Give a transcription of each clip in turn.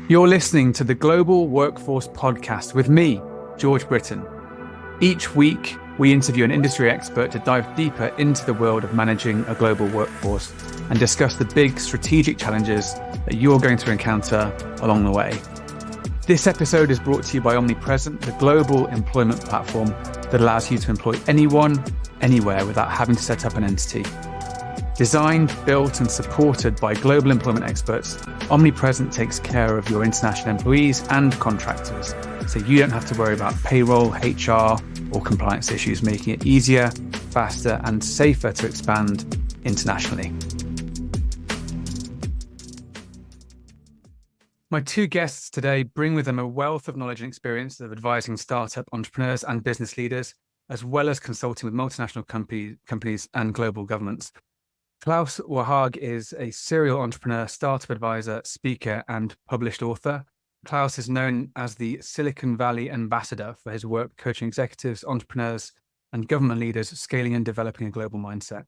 You're listening to the Global Workforce Podcast with me, George Britton. Each week, we interview an industry expert to dive deeper into the world of managing a global workforce and discuss the big strategic challenges that you're going to encounter along the way. This episode is brought to you by Omnipresent, the global employment platform that allows you to employ anyone, anywhere without having to set up an entity. Designed, built, and supported by global employment experts, Omnipresent takes care of your international employees and contractors, so you don't have to worry about payroll, HR, or compliance issues, making it easier, faster, and safer to expand internationally. My two guests today bring with them a wealth of knowledge and experience of advising startup entrepreneurs and business leaders, as well as consulting with multinational companies and global governments. Klaus Wehage is a serial entrepreneur, startup advisor, speaker, and published author. Klaus is known as the Silicon Valley ambassador for his work coaching executives, entrepreneurs, and government leaders scaling and developing a global mindset.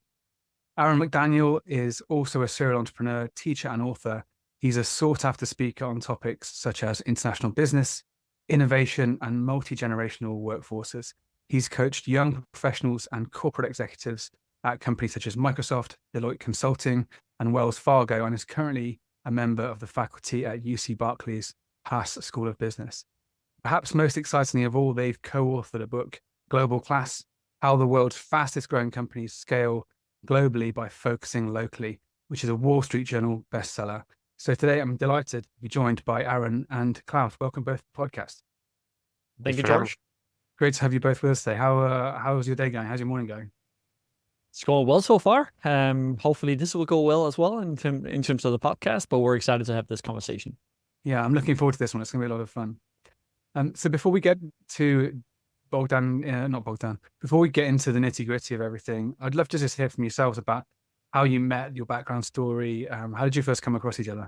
Aaron McDaniel is also a serial entrepreneur, teacher, and author. He's a sought-after speaker on topics such as international business, innovation, and multi-generational workforces. He's coached young professionals and corporate executives at companies such as Microsoft, Deloitte Consulting, and Wells Fargo, and is currently a member of the faculty at UC Berkeley's Haas School of Business. Perhaps most excitingly of all, they've co-authored a book, Global Class: How the World's Fastest Growing Companies Scale Globally by Focusing Locally, which is a Wall Street Journal bestseller. So today I'm delighted to be joined by Aaron and Klaus. Welcome both to the podcast. Thank you, George. Great to have you both with us today. How's your day going? How's your morning going? It's going well so far. Hopefully this will go well as well in terms of the podcast, but we're excited to have this conversation. Yeah, I'm looking forward to this one. It's going to be a lot of fun. So before we get to before we get into the nitty gritty of everything, I'd love to just hear from yourselves about how you met, your background story. How did you first come across each other?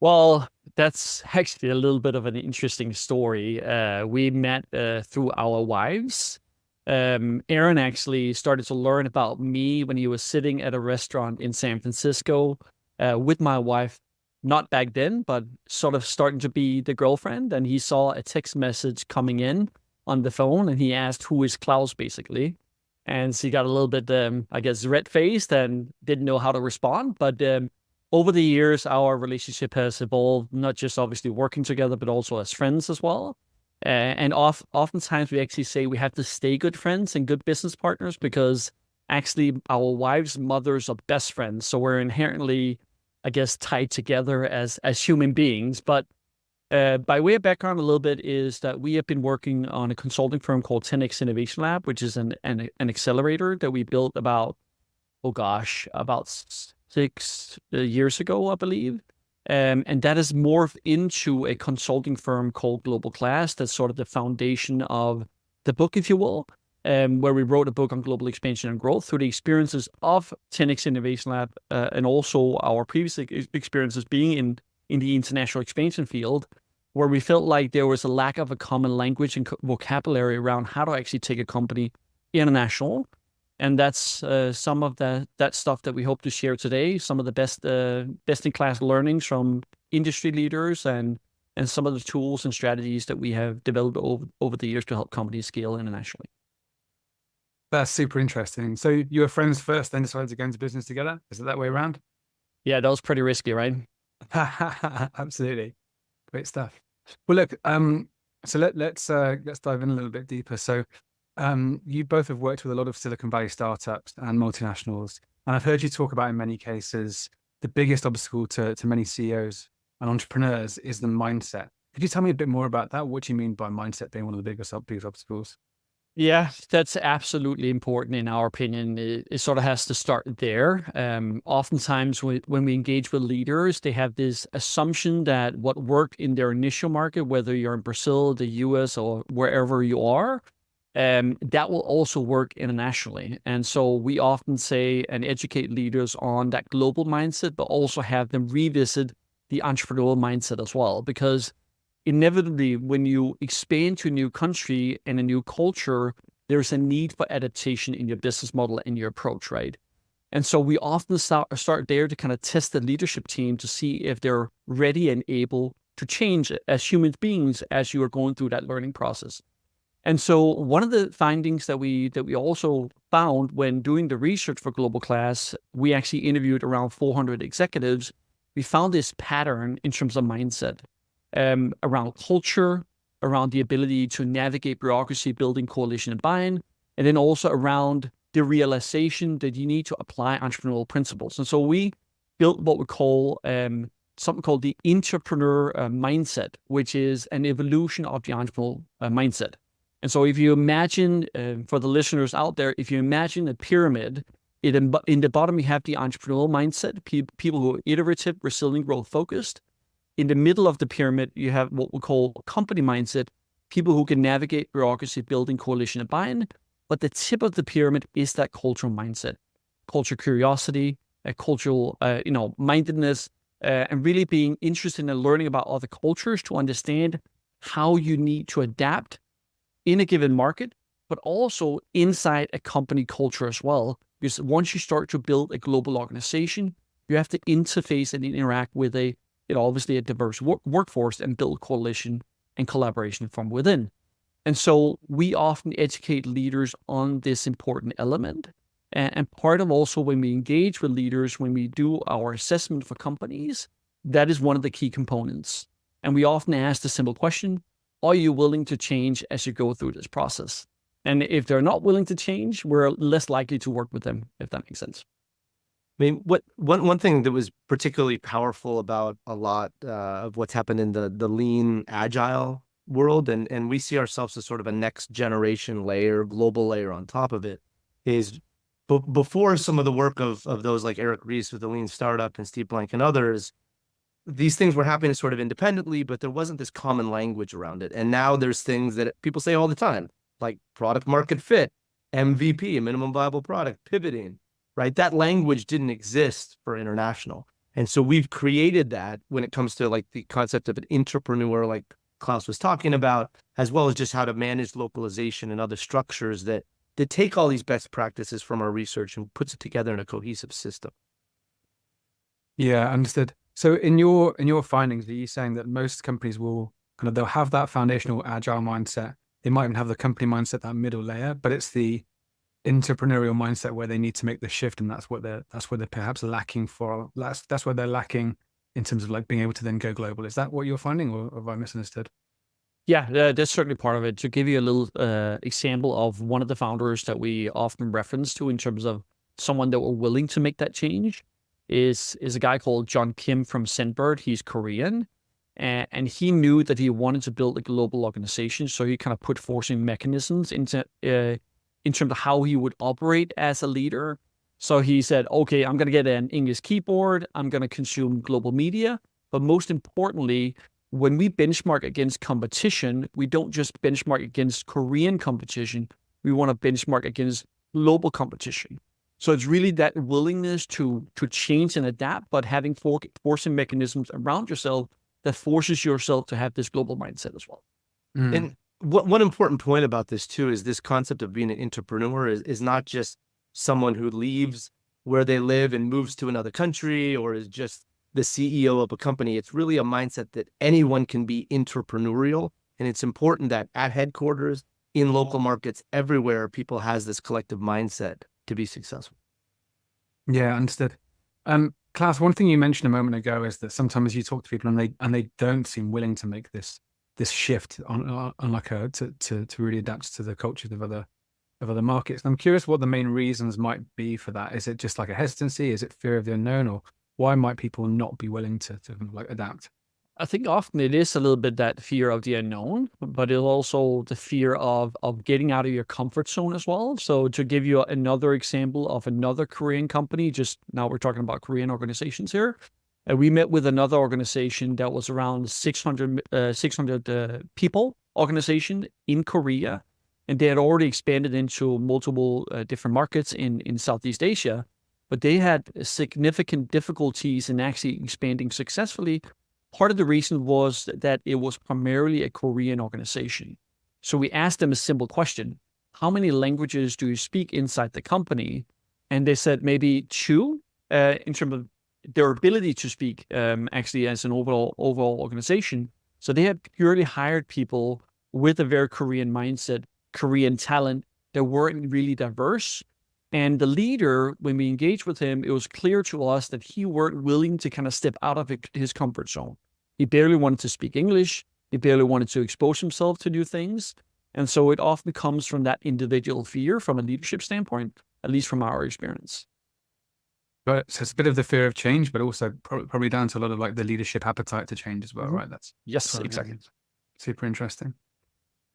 Well, that's actually a little bit of an interesting story. We met through our wives. Aaron actually started to learn about me when he was sitting at a restaurant in San Francisco with my wife, not back then, but sort of starting to be the girlfriend. And he saw a text message coming in on the phone and he asked, "Who is Klaus?" basically. And she got a little bit, red-faced and didn't know how to respond. But over the years, our relationship has evolved, not just obviously working together, but also as friends as well. And oftentimes we actually say we have to stay good friends and good business partners because actually our wives' mothers are best friends. So we're inherently, tied together as human beings. But by way of background a little bit is that we have been working on a consulting firm called 10x Innovation Lab, which is an accelerator that we built about 6 years ago, I believe. And that has morphed into a consulting firm called Global Class. That's sort of the foundation of the book, if you will, where we wrote a book on global expansion and growth through the experiences of 10x Innovation Lab and also our previous experiences being in the international expansion field, where we felt like there was a lack of a common language and vocabulary around how to actually take a company international. And that's some of that stuff that we hope to share today, some of the best-in-class learnings from industry leaders and some of the tools and strategies that we have developed over the years to help companies scale internationally. That's super interesting. So you were friends first, then decided to go into business together? Is it that way around? Yeah, that was pretty risky, right? Absolutely. Great stuff. Well, look, so let's dive in a little bit deeper. So you both have worked with a lot of Silicon Valley startups and multinationals, and I've heard you talk about in many cases, the biggest obstacle to many CEOs and entrepreneurs is the mindset. Could you tell me a bit more about that? What do you mean by mindset being one of the biggest obstacles? Yeah, that's absolutely important in our opinion. It sort of has to start there. Oftentimes when we engage with leaders, they have this assumption that what worked in their initial market, whether you're in Brazil, the US, or wherever you are, that will also work internationally. And so we often say and educate leaders on that global mindset, but also have them revisit the entrepreneurial mindset as well. Because inevitably, when you expand to a new country and a new culture, there's a need for adaptation in your business model and your approach, right? And so we often start there to kind of test the leadership team to see if they're ready and able change as human beings as you are going through that learning process. And so one of the findings that we also found when doing the research for Global Class, we actually interviewed around 400 executives. We found this pattern in terms of mindset, around culture, around the ability to navigate bureaucracy, building coalition and buy-in, and then also around the realization that you need to apply entrepreneurial principles. And so we built what we call something called the entrepreneur mindset, which is an evolution of the entrepreneurial mindset. And so if you imagine, for the listeners out there, if you imagine a pyramid, in the bottom you have the entrepreneurial mindset, people who are iterative, resilient, growth focused. In the middle of the pyramid, you have what we call company mindset, people who can navigate bureaucracy, building coalition and buy-in. But the tip of the pyramid is that cultural mindset, culture curiosity, cultural mindedness, and really being interested in learning about other cultures to understand how you need to adapt in a given market, but also inside a company culture as well. Because once you start to build a global organization, you have to interface and interact with obviously a diverse workforce and build coalition and collaboration from within. And so we often educate leaders on this important element. And part of also when we engage with leaders, when we do our assessment for companies, that is one of the key components. And we often ask the simple question, are you willing to change as you go through this process? And if they're not willing to change, we're less likely to work with them, if that makes sense. I mean, one thing that was particularly powerful about a lot of what's happened in the lean agile world, and we see ourselves as sort of a next generation layer, global layer on top of it, is before some of the work of those like Eric Ries with the Lean Startup and Steve Blank and others, these things were happening sort of independently, but there wasn't this common language around it. And now there's things that people say all the time, like product market fit, MVP, minimum viable product, pivoting, right? That language didn't exist for international. And so we've created that when it comes to like the concept of an entrepreneur, like Klaus was talking about, as well as just how to manage localization and other structures that take all these best practices from our research and puts it together in a cohesive system. Yeah, understood. So in your findings, are you saying that most companies will they'll have that foundational agile mindset? They might even have the company mindset, that middle layer, but it's the entrepreneurial mindset where they need to make the shift, and that's where they're perhaps lacking for. That's where they're lacking in terms of like being able to then go global. Is that what you're finding, or have I misunderstood? Yeah, that's certainly part of it. To give you a little example of one of the founders that we often reference to in terms of someone that were willing to make that change is a guy called John Kim from Scentbird. He's Korean, and he knew that he wanted to build a global organization. So he kind of put forcing mechanisms into in terms of how he would operate as a leader. So he said, okay, I'm going to get an English keyboard. I'm going to consume global media. But most importantly, when we benchmark against competition, we don't just benchmark against Korean competition. We want to benchmark against global competition. So it's really that willingness to change and adapt, but having forcing mechanisms around yourself that forces yourself to have this global mindset as well. Mm. And one important point about this too is this concept of being an entrepreneur is not just someone who leaves where they live and moves to another country or is just the CEO of a company. It's really a mindset that anyone can be entrepreneurial. And it's important that at headquarters, in local markets, everywhere, people has this collective mindset to be successful. Yeah, understood. Klaus, one thing you mentioned a moment ago is that sometimes you talk to people and they don't seem willing to make this shift on like to really adapt to the culture of other markets. And I'm curious what the main reasons might be for that. Is it just like a hesitancy? Is it fear of the unknown, or why might people not be willing to like adapt? I think often it is a little bit that fear of the unknown, but it's also the fear of getting out of your comfort zone as well. So to give you another example of another Korean company, just now we're talking about Korean organizations here. We met with another organization that was around 600 people organization in Korea, and they had already expanded into multiple different markets in Southeast Asia, but they had significant difficulties in actually expanding successfully. Part of the reason was that it was primarily a Korean organization. So we asked them a simple question: how many languages do you speak inside the company? And they said maybe 2 in terms of their ability to speak actually as an overall organization. So they had purely hired people with a very Korean mindset, Korean talent that weren't really diverse. And the leader, when we engaged with him, it was clear to us that he weren't willing to kind of step out of his comfort zone. He barely wanted to speak English. He barely wanted to expose himself to new things. And so it often comes from that individual fear from a leadership standpoint, at least from our experience. Got it. So it's a bit of the fear of change, but also probably down to a lot of like the leadership appetite to change as well, right? Yes, right, exactly. Super interesting.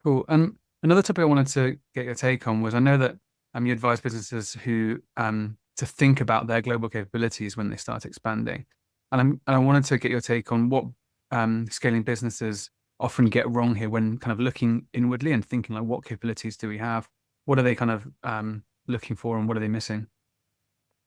Cool. And another topic I wanted to get your take on was, I know that you advise businesses who to think about their global capabilities when they start expanding. And I wanted to get your take on what scaling businesses often get wrong here when kind of looking inwardly and thinking like, what capabilities do we have? What are they kind of looking for, and what are they missing?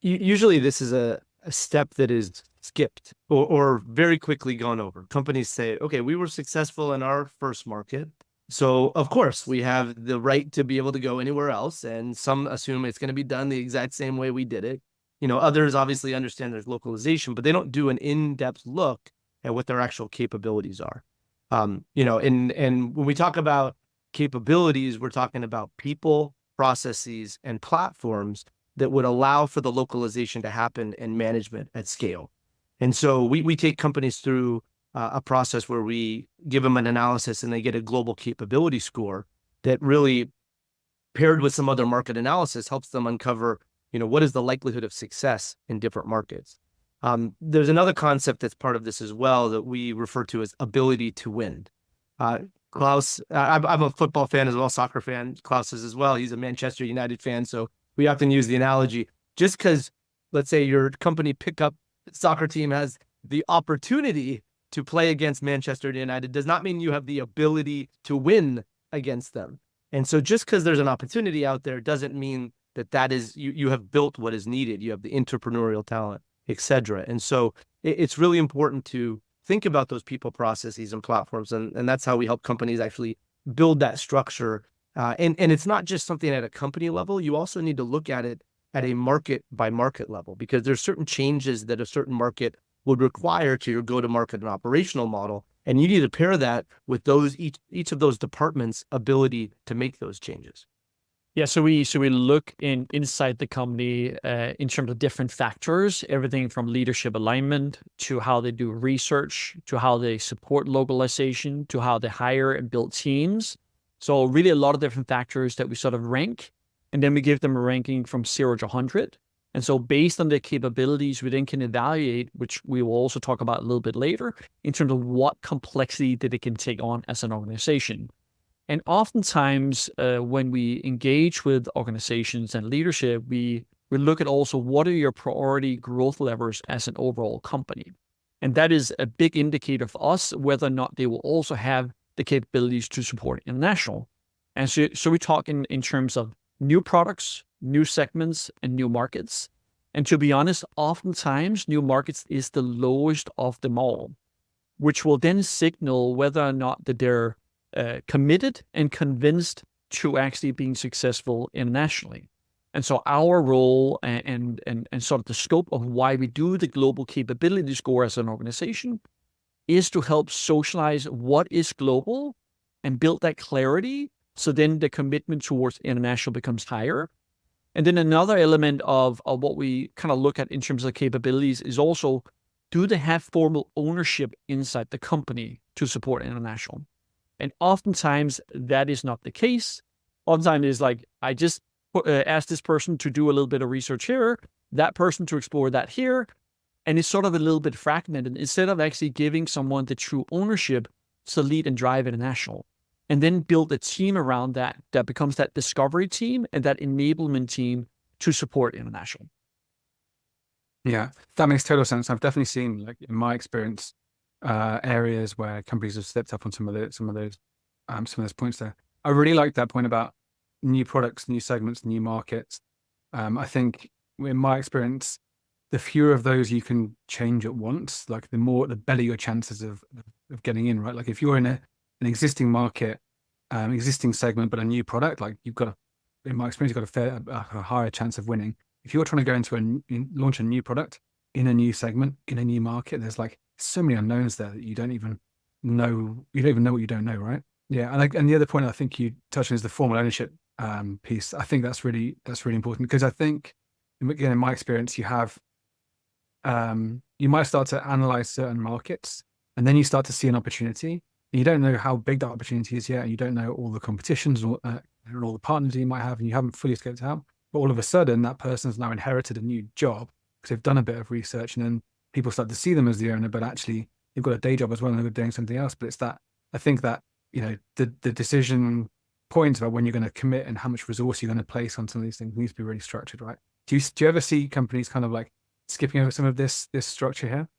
Usually this is a step that is skipped or very quickly gone over. Companies say, okay, we were successful in our first market, so of course we have the right to be able to go anywhere else. And some assume it's going to be done the exact same way we did it. Others obviously understand there's localization, but they don't do an in-depth look at what their actual capabilities are. And when we talk about capabilities, we're talking about people, processes, and platforms that would allow for the localization to happen and management at scale. And so we take companies through a process where we give them an analysis and they get a global capability score that really, paired with some other market analysis, helps them uncover, what is the likelihood of success in different markets. There's another concept that's part of this as well that we refer to as ability to win. Klaus, I'm a football fan as well, soccer fan. Klaus is as well. He's a Manchester United fan. So we often use the analogy, just because, let's say, your company pickup soccer team has the opportunity to play against Manchester United does not mean you have the ability to win against them. And so just because there's an opportunity out there doesn't mean that is, you have built what is needed. You have the entrepreneurial talent, etc. And so it's really important to think about those people, processes, and platforms. And that's how we help companies actually build that structure. And it's not just something at a company level. You also need to look at it at a market by market level, because there's certain changes that a certain market would require to your go-to-market and operational model. And you need to pair that with each of those departments' ability to make those changes. Yeah, so we look inside the company in terms of different factors, everything from leadership alignment to how they do research, to how they support localization, to how they hire and build teams. So really a lot of different factors that we sort of rank, and then we give them a ranking from 0 to 100. And so based on their capabilities, we then can evaluate, which we will also talk about a little bit later, in terms of what complexity that they can take on as an organization. And oftentimes, when we engage with organizations and leadership, we look at also what are your priority growth levers as an overall company. And that is a big indicator for us whether or not they will also have the capabilities to support international. And so we talk in terms of new products, new segments, and new markets. And to be honest, oftentimes new markets is the lowest of them all, which will then signal whether or not that they're committed and convinced to actually being successful internationally. And so our role and sort of the scope of why we do the global capability score as an organization is to help socialize what is global and build that clarity, so then the commitment towards international becomes higher. And then another element of what we kind of look at in terms of capabilities is also, do they have formal ownership inside the company to support international? And oftentimes that is not the case. Oftentimes it's like, I just ask this person to do a little bit of research here, that person to explore that here. And it's sort of a little bit fragmented instead of actually giving someone the true ownership to lead and drive international. And then build a team around that becomes that discovery team and that enablement team to support international. Yeah, that makes total sense. I've definitely seen, like in my experience, areas where companies have stepped up on some of those points there. I really like that point about new products, new segments, new markets. I think in my experience, the fewer of those you can change at once, like the better your chances of getting in, right? Like if you're in an existing market, existing segment, but a new product, like in my experience, you've got a higher chance of winning. If you're trying to go into launch a new product, in a new segment, in a new market, there's like so many unknowns there that you don't even know what you don't know, right? Yeah, and the other point I think you touched on is the formal ownership piece. I think that's really important, because I think, again, in my experience, you might start to analyze certain markets, and then you start to see an opportunity. And you don't know how big that opportunity is yet, and you don't know all the competitions and all the partners you might have, and you haven't fully scoped out. But all of a sudden, that person's now inherited a new job because they've done a bit of research, and then people start to see them as the owner, but actually they've got a day job as well, and they're doing something else. But it's that, I think that, the decision points about when you're going to commit and how much resource you're going to place on some of these things needs to be really structured, right? Do you ever see companies kind of like skipping over some of this structure here?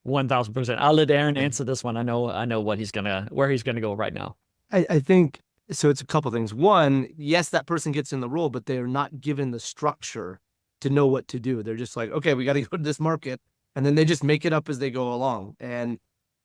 1000%. I'll let Aaron answer this one. I know where he's gonna go right now. I think so. It's a couple things. One, yes, that person gets in the role, but they are not given the structure to know what to do. They're just like, okay, we got to go to this market, and then they just make it up as they go along. And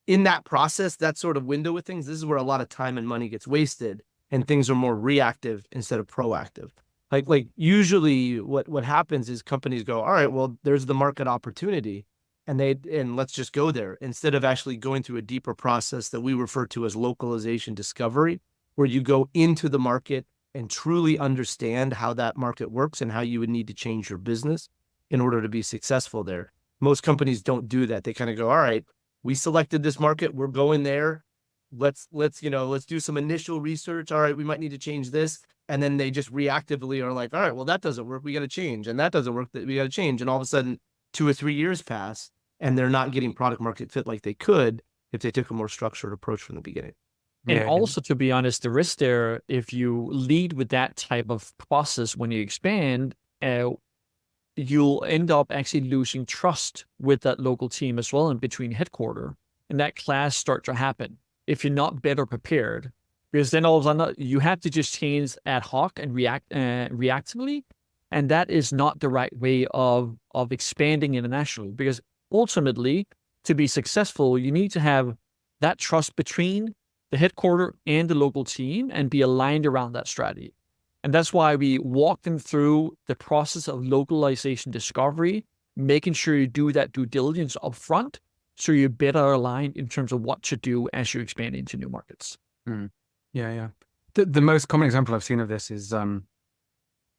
in that process, that sort of window with things, this is where a lot of time and money gets wasted, and things are more reactive instead of proactive. Like usually what happens is companies go, all right, well, there's the market opportunity, and let's just go there, instead of actually going through a deeper process that we refer to as localization discovery, where you go into the market and truly understand how that market works and how you would need to change your business in order to be successful there. Most companies don't do that. They kind of go, all right, we selected this market, we're going there. Let's do some initial research. All right, we might need to change this. And then they just reactively are like, all right, well, that doesn't work, we got to change. And that doesn't work, we got to change. And all of a sudden, 2 or 3 years pass, and they're not getting product market fit like they could if they took a more structured approach from the beginning. And also, to be honest, the risk there, if you lead with that type of process when you expand, you'll end up actually losing trust with that local team as well in between headquarter. And that clash starts to happen if you're not better prepared. Because then all of a sudden, you have to just change ad hoc and reactively. And that is not the right way of expanding internationally. Because ultimately, to be successful, you need to have that trust between the headquarter and the local team and be aligned around that strategy. And that's why we walk them through the process of localization discovery, making sure you do that due diligence up front, so you're better aligned in terms of what to do as you expand into new markets. Yeah. The most common example I've seen of this is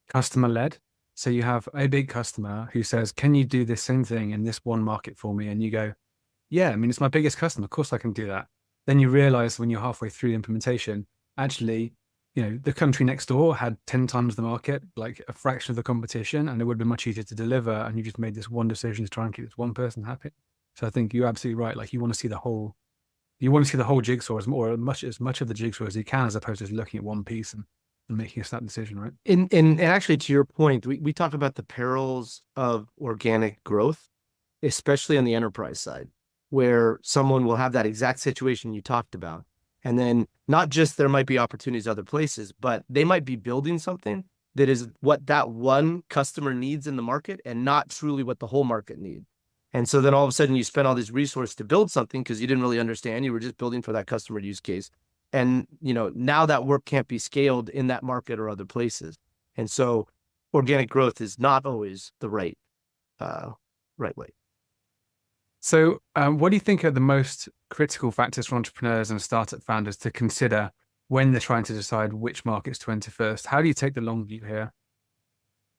customer-led. So you have a big customer who says, can you do this same thing in this one market for me? And you go, yeah, I mean, it's my biggest customer. Of course I can do that. Then you realize when you're halfway through the implementation, actually, the country next door had 10 times the market, like a fraction of the competition, and it would have been much easier to deliver. And you just made this one decision to try and keep this one person happy. So I think you're absolutely right. Like, you want to see the whole jigsaw as much of the jigsaw as you can, as opposed to just looking at one piece and making a snap decision, right? And actually, to your point, we talk about the perils of organic growth, especially on the enterprise side, where someone will have that exact situation you talked about. And then not just there might be opportunities other places, but they might be building something that is what that one customer needs in the market and not truly what the whole market needs. And so then all of a sudden you spend all these resources to build something because you didn't really understand. You were just building for that customer use case. And, now that work can't be scaled in that market or other places. And so organic growth is not always the right way. So what do you think are the most critical factors for entrepreneurs and startup founders to consider when they're trying to decide which markets to enter first? How do you take the long view here?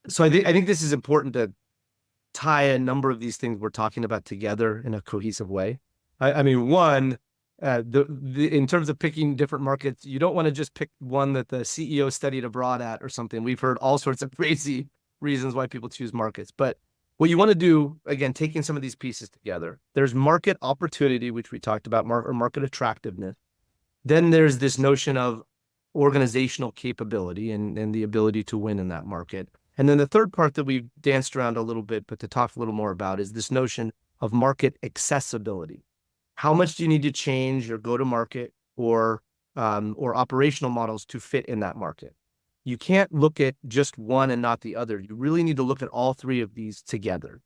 So I think this is important to tie a number of these things we're talking about together in a cohesive way. I mean, one, in terms of picking different markets, you don't want to just pick one that the CEO studied abroad at or something. We've heard all sorts of crazy reasons why people choose markets. But what you want to do, again, taking some of these pieces together, there's market opportunity, which we talked about, or market attractiveness. Then there's this notion of organizational capability and the ability to win in that market. And then the third part that we've danced around a little bit, but to talk a little more about, is this notion of market accessibility. How much do you need to change your go-to-market or operational models to fit in that market? You can't look at just one and not the other. You really need to look at all three of these together.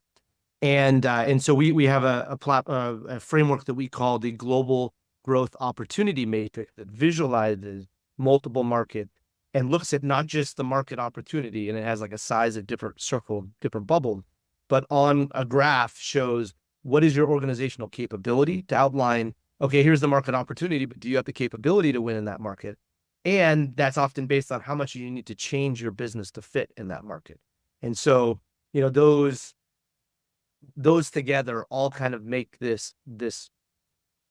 And so we have a framework that we call the Global Growth Opportunity Matrix that visualizes multiple markets and looks at not just the market opportunity, and it has like a size of different bubbles, but on a graph shows what is your organizational capability to outline, okay, here's the market opportunity, but do you have the capability to win in that market? And that's often based on how much you need to change your business to fit in that market. And so, those together all kind of make this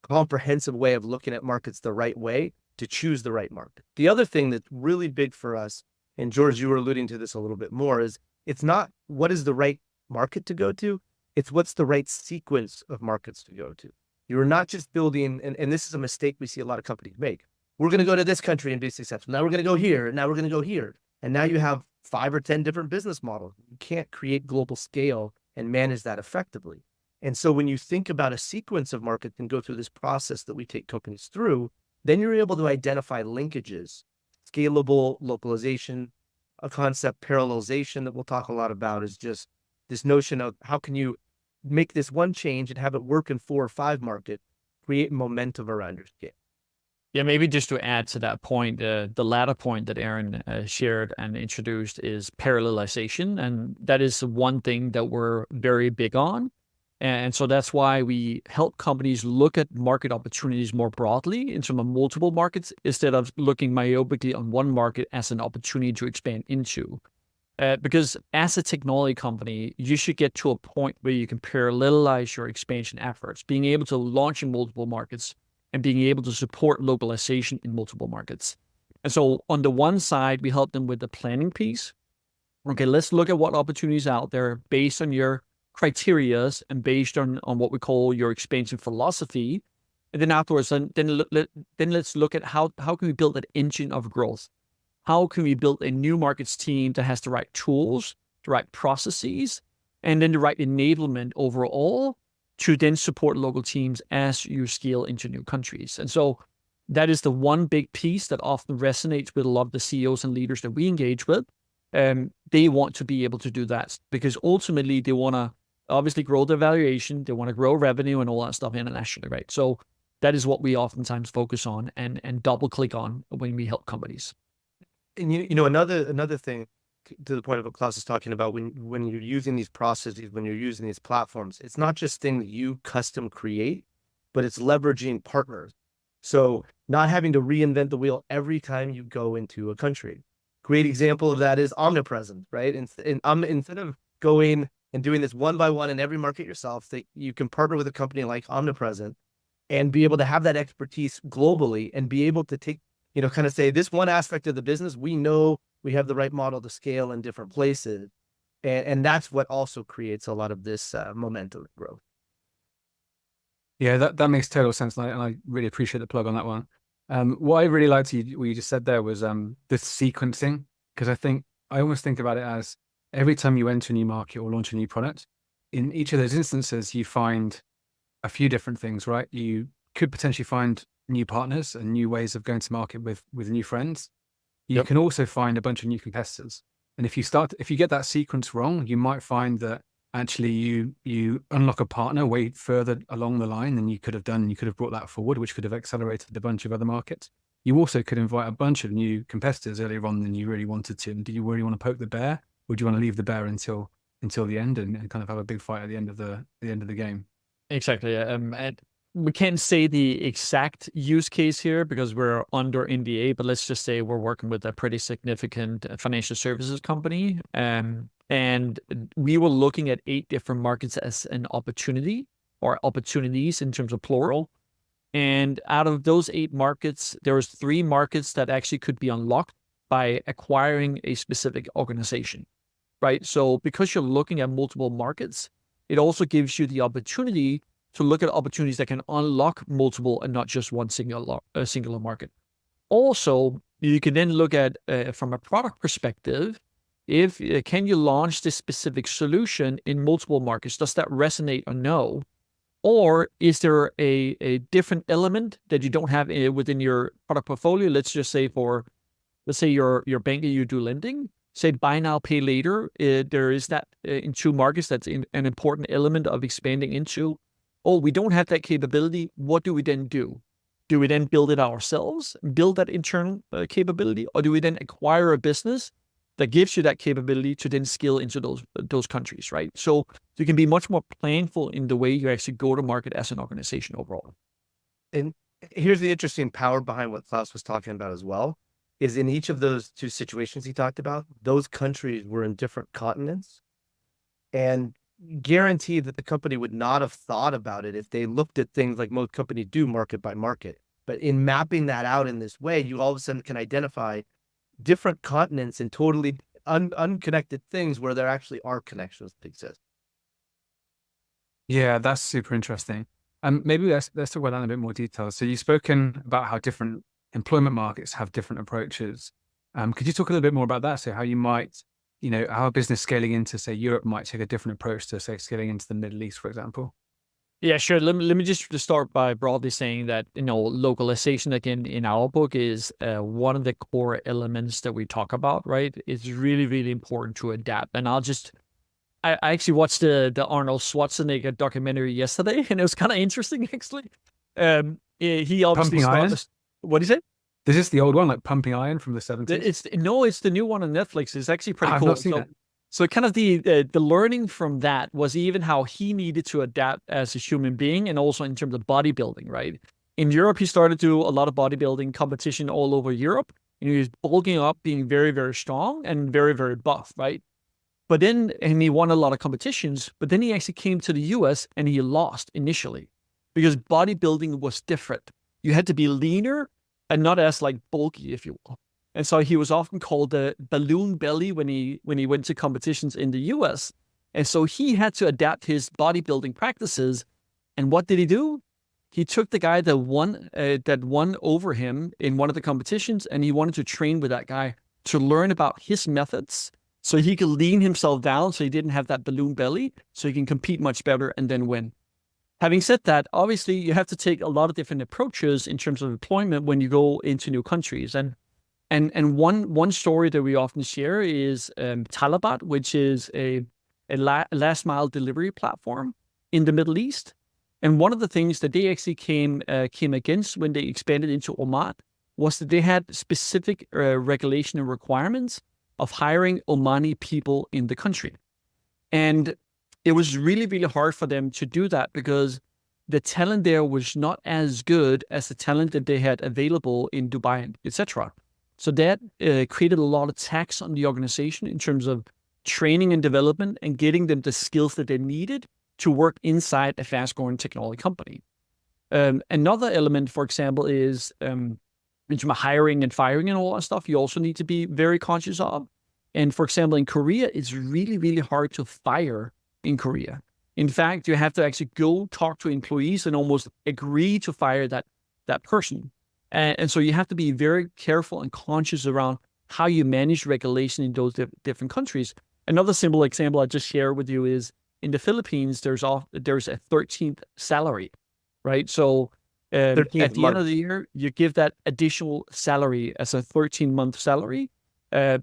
comprehensive way of looking at markets the right way to choose the right market. The other thing that's really big for us, and George, you were alluding to this a little bit more, is it's not what is the right market to go to, it's what's the right sequence of markets to go to. You're not just building, and this is a mistake we see a lot of companies make. We're going to go to this country and be successful. Now we're going to go here, and now we're going to go here. And now you have 5 or 10 different business models. You can't create global scale and manage that effectively. And so when you think about a sequence of markets and go through this process that we take companies through, then you're able to identify linkages, scalable localization, a concept parallelization that we'll talk a lot about is just this notion of how can you make this one change and have it work in 4 or 5 markets, create momentum around your scale. Yeah, maybe just to add to that point, the latter point that Aaron shared and introduced is parallelization. And that is one thing that we're very big on. And so that's why we help companies look at market opportunities more broadly in terms of multiple markets, instead of looking myopically on one market as an opportunity to expand into. Because as a technology company, you should get to a point where you can parallelize your expansion efforts, being able to launch in multiple markets and being able to support localization in multiple markets. And so on the one side, we help them with the planning piece. Okay, let's look at what opportunities are out there based on your criterias and based on what we call your expansion philosophy. And then afterwards, then let's look at how can we build that engine of growth? How can we build a new markets team that has the right tools, the right processes, and then the right enablement overall to then support local teams as you scale into new countries. And so that is the one big piece that often resonates with a lot of the CEOs and leaders that we engage with. They want to be able to do that because ultimately they want to obviously grow their valuation, they want to grow revenue and all that stuff internationally, right? So that is what we oftentimes focus on and double click on when we help companies. And another thing, to the point of what Klaus is talking about, when you're using these processes, when you're using these platforms, it's not just things that you custom create, but it's leveraging partners. So not having to reinvent the wheel every time you go into a country. Great example of that is omnipresent, right? Instead of going and doing this one by one in every market yourself, that you can partner with a company like Omnipresent and be able to have that expertise globally and be able to take, kind of say this one aspect of the business, we know we have the right model to scale in different places. And that's what also creates a lot of this momentum and growth. Yeah, that makes total sense. And I really appreciate the plug on that one. What I really liked what you just said there was the sequencing, because I almost think about it as every time you enter a new market or launch a new product, in each of those instances, you find a few different things, right? You could potentially find new partners and new ways of going to market with new friends. You can also find a bunch of new competitors. And if you get that sequence wrong, you might find that actually you unlock a partner way further along the line than you could have done. You could have brought that forward, which could have accelerated a bunch of other markets. You also could invite a bunch of new competitors earlier on than you really wanted to. And do you really want to poke the bear, or do you want to leave the bear until the end and kind of have a big fight at the end of the game? Exactly. And we can't say the exact use case here because we're under NDA, but let's just say we're working with a pretty significant financial services company. And we were looking at 8 different markets as an opportunity, or opportunities in terms of plural. And out of those 8 markets, there was 3 markets that actually could be unlocked by acquiring a specific organization, right? So because you're looking at multiple markets, it also gives you the opportunity to look at opportunities that can unlock multiple and not just one singular market. Also, you can then look at, from a product perspective, if can you launch this specific solution in multiple markets? Does that resonate or no? Or is there a different element that you don't have within your product portfolio? Let's say your bank and you do lending, say buy now, pay later. There is that in 2 markets that's an important element of expanding into. Oh, we don't have that capability. What do we then do? Do we then build it ourselves, build that internal capability, or do we then acquire a business that gives you that capability to then scale into those countries, right? So you can be much more planful in the way you actually go to market as an organization overall. And here's the interesting power behind what Klaus was talking about as well, is in each of those two situations he talked about, those countries were in different continents, and guaranteed that the company would not have thought about it if they looked at things like most companies do, market by market. But in mapping that out in this way, you all of a sudden can identify different continents and totally unconnected things where there actually are connections that exist. Yeah, that's super interesting. Maybe let's talk about that in a bit more detail. So you've spoken about how different employment markets have different approaches. Could you talk a little bit more about that? So how you might, how a business scaling into, say, Europe might take a different approach to, say, scaling into the Middle East, for example? Yeah, sure. Let me just start by broadly saying that, localization, again, in our book is one of the core elements that we talk about, right? It's really, really important to adapt. And I actually watched the Arnold Schwarzenegger documentary yesterday, and it was kind of interesting, actually. He obviously Pumping Iron? What is it? This is the old one, like Pumping Iron from the 70s? It's the new one on Netflix. It's actually pretty I've cool. not seen it. So kind of the learning from that was even how he needed to adapt as a human being, and also in terms of bodybuilding, right? In Europe, he started to do a lot of bodybuilding competition all over Europe, and he was bulking up, being very, very strong and very, very buff, right? And he won a lot of competitions, but then he actually came to the US and he lost initially because bodybuilding was different. You had to be leaner and not as like bulky, if you will. And so he was often called the balloon belly when he went to competitions in the US. And so he had to adapt his bodybuilding practices. And what did he do? He took the guy that won over him in one of the competitions, and he wanted to train with that guy to learn about his methods, so he could lean himself down so he didn't have that balloon belly, so he can compete much better and then win. Having said that, obviously you have to take a lot of different approaches in terms of employment when you go into new countries. And one story that we often share is Talabat, which is a last mile delivery platform in the Middle East. And one of the things that they actually came against when they expanded into Oman was that they had specific regulation and requirements of hiring Omani people in the country. And it was really, really hard for them to do that because the talent there was not as good as the talent that they had available in Dubai, etc. So that created a lot of tax on the organization in terms of training and development and getting them the skills that they needed to work inside a fast-growing technology company. Another element, for example, is in terms of hiring and firing and all that stuff, you also need to be very conscious of. And for example, in Korea, it's really, really hard to fire in Korea. In fact, you have to actually go talk to employees and almost agree to fire that person. And so you have to be very careful and conscious around how you manage regulation in those different countries. Another simple example I just share with you is in the Philippines, there's a 13th salary, right? So at the end of the year, you give that additional salary as a 13-month salary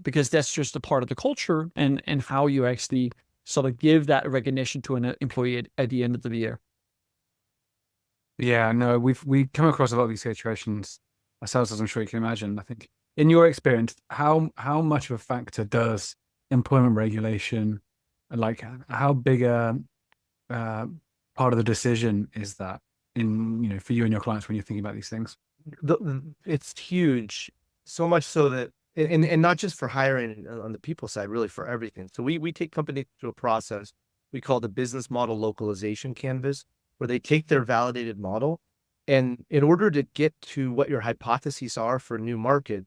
because that's just a part of the culture and how you actually sort of give that recognition to an employee at the end of the year. Yeah, no, we've come across a lot of these situations ourselves, as I'm sure you can imagine. I think in your experience, how much of a factor does employment regulation, like how big a part of the decision is that in for you and your clients when you're thinking about these things? It's huge, so much so that and not just for hiring on the people side, really for everything. So we take companies through a process we call the business model localization canvas, where they take their validated model, and in order to get to what your hypotheses are for a new market,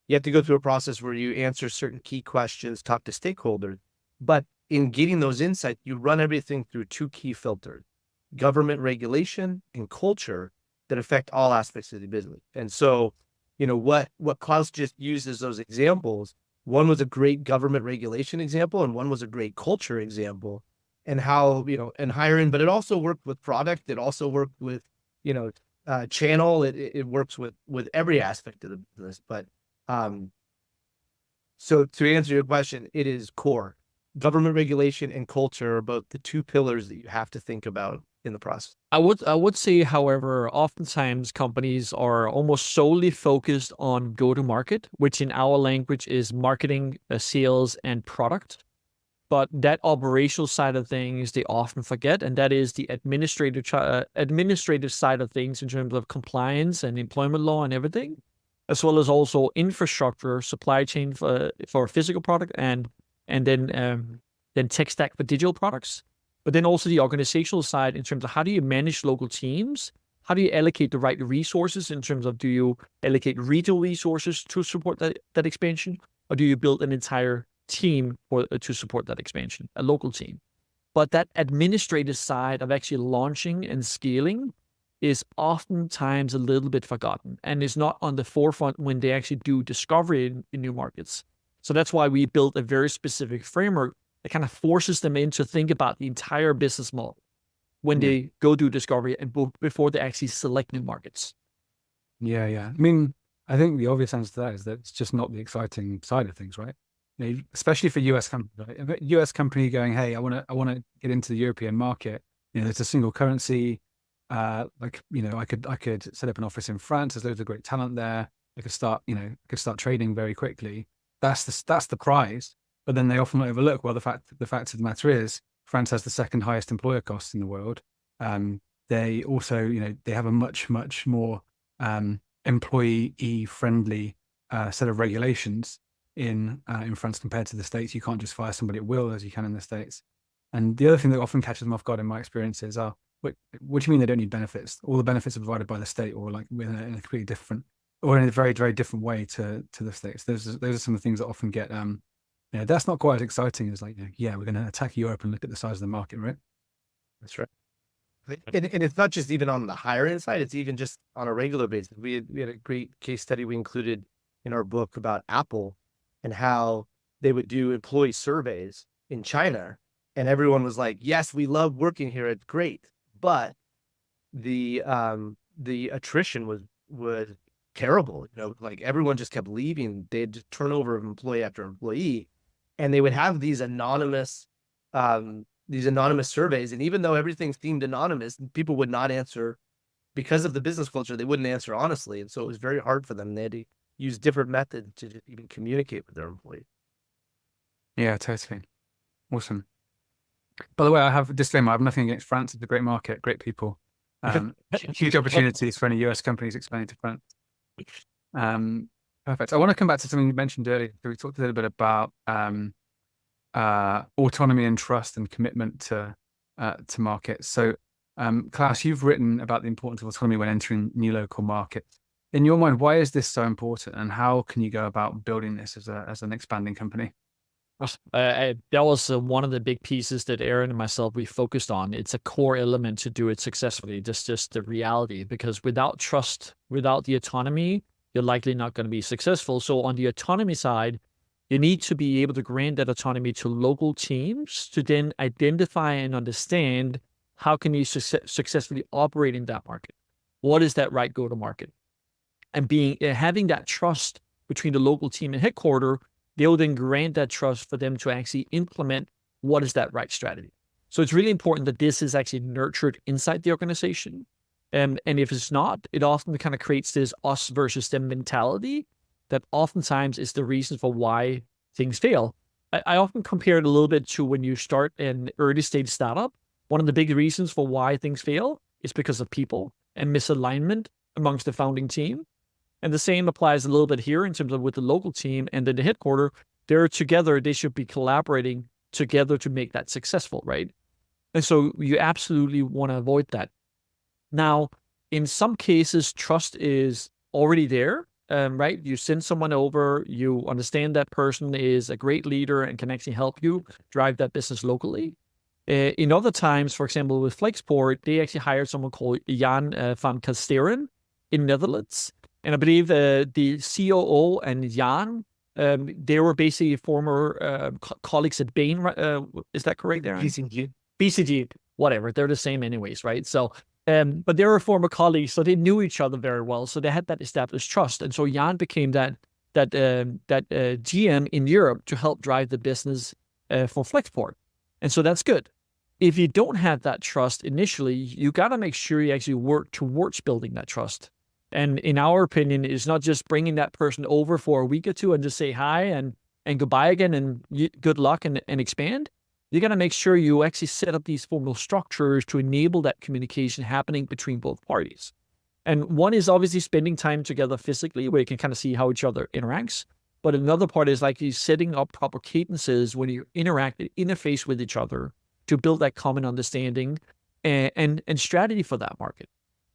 you have to go through a process where you answer certain key questions, talk to stakeholders. But in getting those insights, you run everything through two key filters: government regulation and culture, that affect all aspects of the business. And so, what Klaus just used as those examples, one was a great government regulation example, and one was a great culture example, and how, and hiring, but it also worked with product. It also worked with, channel. It works with every aspect of the business. But, so to answer your question, it is core. Government regulation and culture are both the two pillars that you have to think about in the process. I would say, however, oftentimes companies are almost solely focused on go-to-market, which in our language is marketing, sales, and product. But that operational side of things they often forget, and that is the administrative side of things in terms of compliance and employment law and everything, as well as also infrastructure, supply chain for physical product, and then tech stack for digital products. But then also the organizational side in terms of how do you manage local teams? How do you allocate the right resources in terms of, do you allocate regional resources to support that expansion? Or do you build an entire team to support that expansion, a local team? But that administrative side of actually launching and scaling is oftentimes a little bit forgotten and is not on the forefront when they actually do discovery in new markets. So that's why we built a very specific framework that kind of forces them in to think about the entire business model when they go do discovery and before they actually select new markets. Yeah. I mean, I think the obvious answer to that is that it's just not the exciting side of things, right? You know, especially for US companies, right? If a US company going, hey, I want to get into the European market. You know, there's a single currency. Like, you know, I could set up an office in France. There's loads of great talent there. I could start trading very quickly. That's the prize. But then they often overlook, well, the fact of the matter is France has the second highest employer costs in the world. They also, you know, they have a much more employee friendly set of regulations in France compared to the States. You can't just fire somebody at will as you can in the States. And the other thing that often catches them off guard in my experience is, what do you mean they don't need benefits? All the benefits are provided by the state, or like in a completely different, or in a very, very different way to the States. Those are some of the things that often get, that's not quite as exciting as like, we're going to attack Europe and look at the size of the market, right? That's right. And it's not just even on the hiring side, it's even just on a regular basis. We had a great case study we included in our book about Apple and how they would do employee surveys in China. And everyone was like, yes, we love working here. It's great. But the attrition was terrible. You know, like everyone just kept leaving. They'd just turn over employee after employee, and they would have these anonymous surveys. And even though everything seemed anonymous, people would not answer because of the business culture. They wouldn't answer honestly. And so it was very hard for them. They had to use different methods to even communicate with their employees. Yeah, totally. Awesome. By the way, I have a disclaimer. I have nothing against France. It's a great market, great people. Huge opportunities for any US companies expanding to France. Perfect. I want to come back to something you mentioned earlier. We talked a little bit about autonomy and trust and commitment to markets. So, Klaus, you've written about the importance of autonomy when entering new local markets. In your mind, why is this so important, and how can you go about building this as an expanding company? That was one of the big pieces that Aaron and myself, we focused on. It's a core element to do it successfully. Just the reality, because without trust, without the autonomy, you're likely not going to be successful. So on the autonomy side, you need to be able to grant that autonomy to local teams to then identify and understand how can you successfully operate in that market. What is that right go-to-market? And having that trust between the local team and headquarters, they'll then grant that trust for them to actually implement what is that right strategy. So it's really important that this is actually nurtured inside the organization. And if it's not, it often kind of creates this us versus them mentality that oftentimes is the reason for why things fail. I often compare it a little bit to when you start an early stage startup. One of the big reasons for why things fail is because of people and misalignment amongst the founding team. And the same applies a little bit here in terms of with the local team and then the headquarters. They're together, they should be collaborating together to make that successful, right? And so you absolutely want to avoid that. Now, in some cases, trust is already there, right? You send someone over, you understand that person is a great leader and can actually help you drive that business locally. In other times, for example, with Flexport, they actually hired someone called Jan van Kasteren in Netherlands. And I believe the COO and Jan, they were basically former colleagues at Bain. Is that correct, Aaron? BCG, whatever. They're the same anyways, right? So, but they were former colleagues, so they knew each other very well. So they had that established trust. And so Jan became that GM in Europe to help drive the business for Flexport. And so that's good. if you don't have that trust initially, you got to make sure you actually work towards building that trust. And in our opinion, it's not just bringing that person over for a week or two and just say hi and goodbye again and good luck and expand. You got to make sure you actually set up these formal structures to enable that communication happening between both parties. And one is obviously spending time together physically where you can kind of see how each other interacts. But another part is like you setting up proper cadences when you interact and interface with each other to build that common understanding and strategy for that market.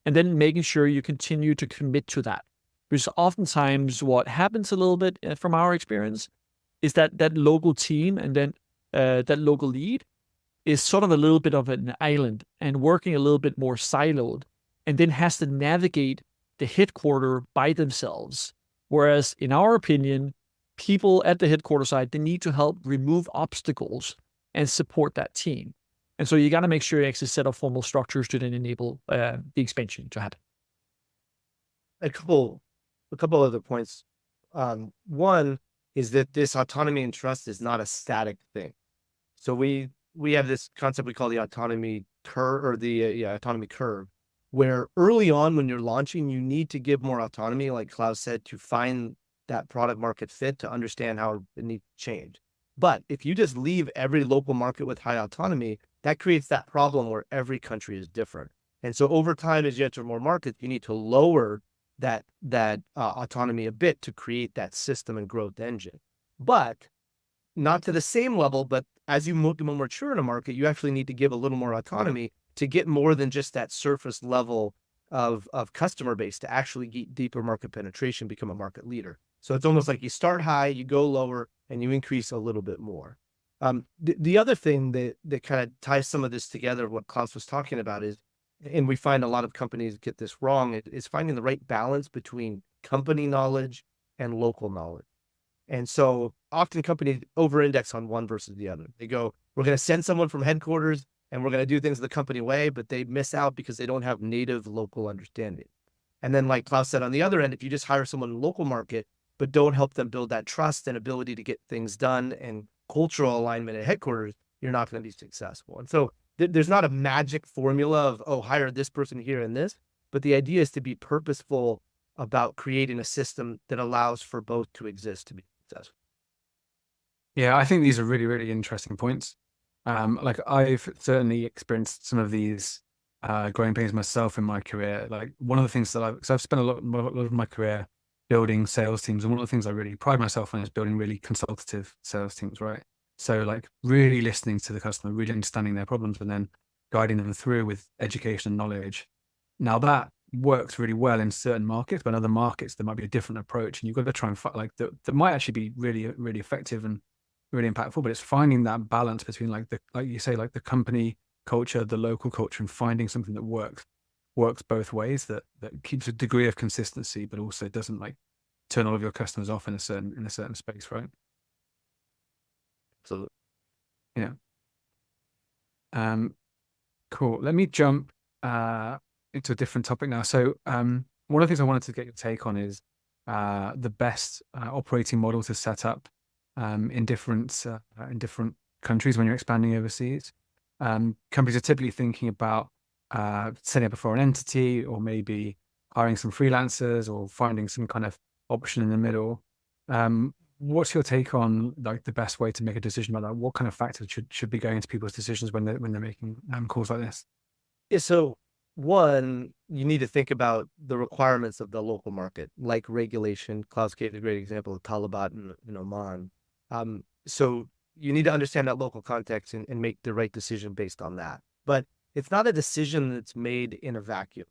And then making sure you continue to commit to that. Because oftentimes what happens a little bit from our experience is that that local team and then that local lead is sort of a little bit of an island and working a little bit more siloed, and then has to navigate the headquarter by themselves. Whereas in our opinion, people at the headquarter side, they need to help remove obstacles and support that team. And so you got to make sure you actually set up formal structures to then enable the expansion to happen. A couple other points. One is that this autonomy and trust is not a static thing. So we have this concept we call the autonomy curve, or the autonomy curve, where early on when you're launching, you need to give more autonomy, like Klaus said, to find that product market fit, to understand how it needs to change. But if you just leave every local market with high autonomy, that creates that problem where every country is different. And so over time, as you enter more markets, you need to lower that autonomy a bit to create that system and growth engine. But not to the same level, but as you move more mature in a market, you actually need to give a little more autonomy to get more than just that surface level of customer base to actually get deeper market penetration, become a market leader. So it's almost like you start high, you go lower, and you increase a little bit more. The other thing that kind of ties some of this together, what Klaus was talking about is, and we find a lot of companies get this wrong, is finding the right balance between company knowledge and local knowledge. And so often companies over-index on one versus the other. They go, we're going to send someone from headquarters and we're going to do things the company way, but they miss out because they don't have native local understanding. And then like Klaus said, on the other end, if you just hire someone in the local market, but don't help them build that trust and ability to get things done and cultural alignment at headquarters, you're not going to be successful. And so there's not a magic formula of, oh, hire this person here and this, but the idea is to be purposeful about creating a system that allows for both to exist to be successful. Yeah, I think these are really, really interesting points. Like I've certainly experienced some of these growing pains myself in my career. Like one of the things that I've spent a lot of my career building sales teams, and one of the things I really pride myself on is building really consultative sales teams, right? So like really listening to the customer, really understanding their problems, and then guiding them through with education and knowledge. Now that works really well in certain markets, but in other markets there might be a different approach, and you've got to try and find like that might actually be really, really effective and really impactful. But it's finding that balance between like you say, like the company culture, the local culture, and finding something that works both ways, that keeps a degree of consistency, but also doesn't like turn all of your customers off in a certain space, right? Absolutely. Yeah. Cool. Let me jump into a different topic now. So one of the things I wanted to get your take on is the best operating model to set up in different countries when you're expanding overseas. Companies are typically thinking about setting up a foreign entity, or maybe hiring some freelancers, or finding some kind of option in the middle. What's your take on like the best way to make a decision about that? What kind of factors should be going into people's decisions when they're making calls like this? Yeah, so one, you need to think about the requirements of the local market, like regulation. Klaus gave a great example of Talabat in Oman. So you need to understand that local context and make the right decision based on that. But it's not a decision that's made in a vacuum.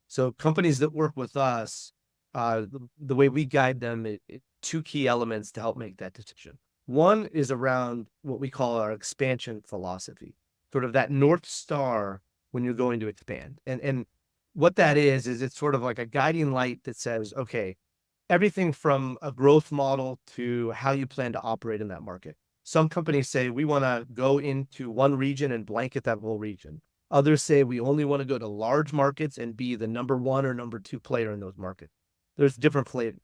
So companies that work with us, the way we guide them, two key elements to help make that decision. One is around what we call our expansion philosophy, sort of that North Star when you're going to expand. And what that is it's sort of like a guiding light that says, okay, everything from a growth model to how you plan to operate in that market. Some companies say we want to go into one region and blanket that whole region. Others say we only want to go to large markets and be the number one or number two player in those markets. There's different flavors.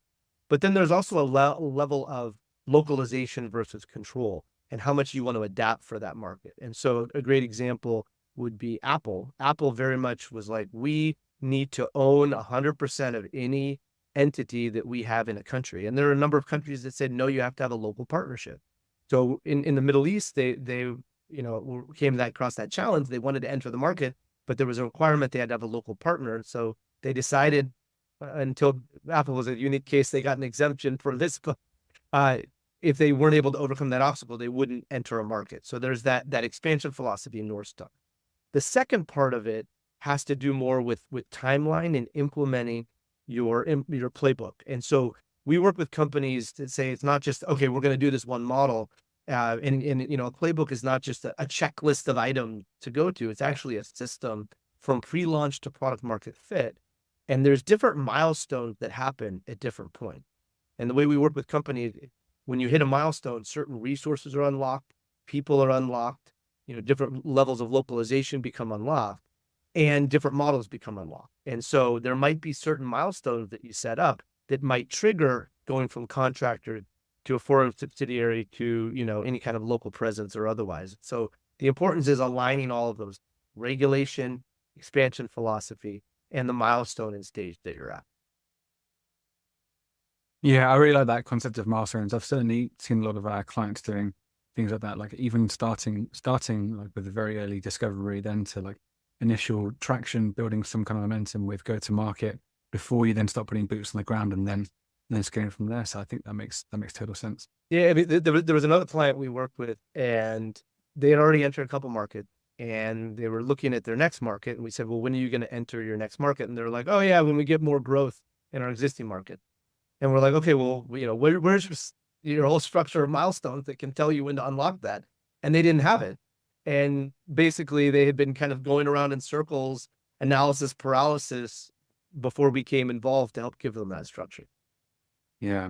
But then there's also a level of localization versus control. and how much you want to adapt for that market. And so a great example would be Apple. Apple very much was like, we need to own 100% of any entity that we have in a country. And there are a number of countries that said, no, you have to have a local partnership. So in the Middle East, they came across that challenge. They wanted to enter the market, but there was a requirement they had to have a local partner. So they decided, until Apple was a unique case, they got an exemption for this, but if they weren't able to overcome that obstacle, they wouldn't enter a market. So there's that expansion philosophy in North Star. The second part of it has to do more with timeline and implementing your playbook. And so we work with companies that say it's not just, okay, we're going to do this one model. And a playbook is not just a checklist of items to go to. It's actually a system from pre-launch to product market fit. And there's different milestones that happen at different points. And the way we work with companies, when you hit a milestone, certain resources are unlocked, people are unlocked, different levels of localization become unlocked, and different models become unlocked. And so there might be certain milestones that you set up that might trigger going from contractor to a foreign subsidiary to, any kind of local presence or otherwise. So the importance is aligning all of those: regulation, expansion philosophy, and the milestone and stage that you're at. Yeah, I really like that concept of milestones. I've certainly seen a lot of our clients doing things like that, like even starting like with a very early discovery, then to like initial traction, building some kind of momentum with go to market before you then start putting boots on the ground and then scaling from there. So I think that makes total sense. Yeah, I mean, there was another client we worked with, and they had already entered a couple markets, and they were looking at their next market. And we said, well, when are you going to enter your next market? And they're like, oh yeah, when we get more growth in our existing market. And we're like, okay, well, where's your whole structure of milestones that can tell you when to unlock that? And they didn't have it. And basically they had been kind of going around in circles, analysis paralysis, before we came involved to help give them that structure. Yeah.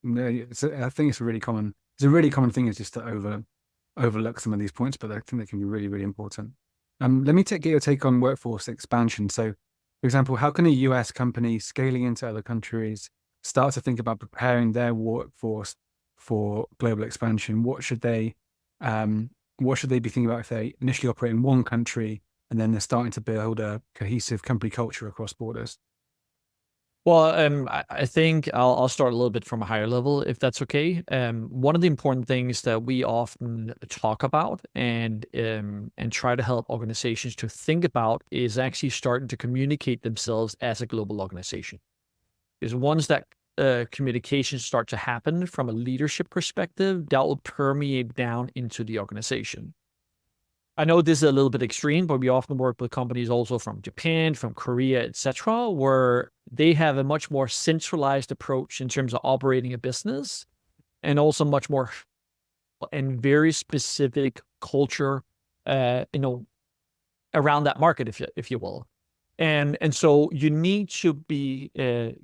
I think it's a really common thing, is just to overlook some of these points, but I think they can be really, really important. Let me get your take on workforce expansion. So, for example, how can a US company scaling into other countries start to think about preparing their workforce for global expansion? What should they be thinking about if they initially operate in one country and then they're starting to build a cohesive company culture across borders? Well, I think I'll start a little bit from a higher level, if that's okay. One of the important things that we often talk about and try to help organizations to think about is actually starting to communicate themselves as a global organization. Because once that communications start to happen from a leadership perspective, that will permeate down into the organization. I know this is a little bit extreme, but we often work with companies also from Japan, from Korea, etc., where they have a much more centralized approach in terms of operating a business, and also much more and very specific culture, around that market, if you will. And so you need to be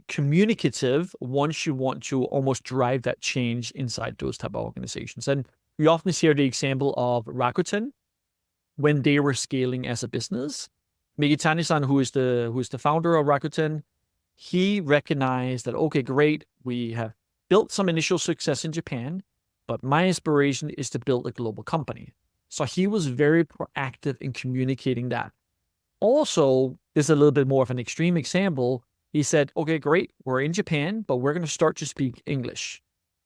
communicative once you want to almost drive that change inside those type of organizations. And we often hear the example of Rakuten when they were scaling as a business. Megitani-san, who is the founder of Rakuten, he recognized that, okay, great, we have built some initial success in Japan, but my aspiration is to build a global company. So he was very proactive in communicating that. Also, this is a little bit more of an extreme example. He said, okay, great, we're in Japan, but we're going to start to speak English.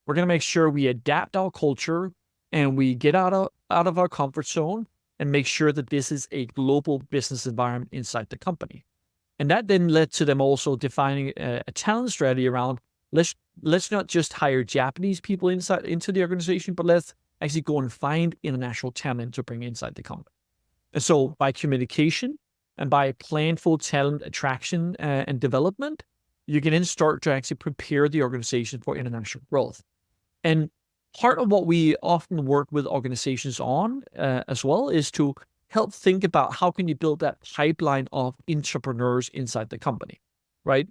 We're going to make sure we adapt our culture and we get out of our comfort zone and make sure that this is a global business environment inside the company. And that then led to them also defining a talent strategy around, let's not just hire Japanese people into the organization, but let's actually go and find international talent to bring inside the company. And so by communication and by planful talent attraction and development, you can then start to actually prepare the organization for international growth. And part of what we often work with organizations on as well is to help think about how can you build that pipeline of entrepreneurs inside the company, right?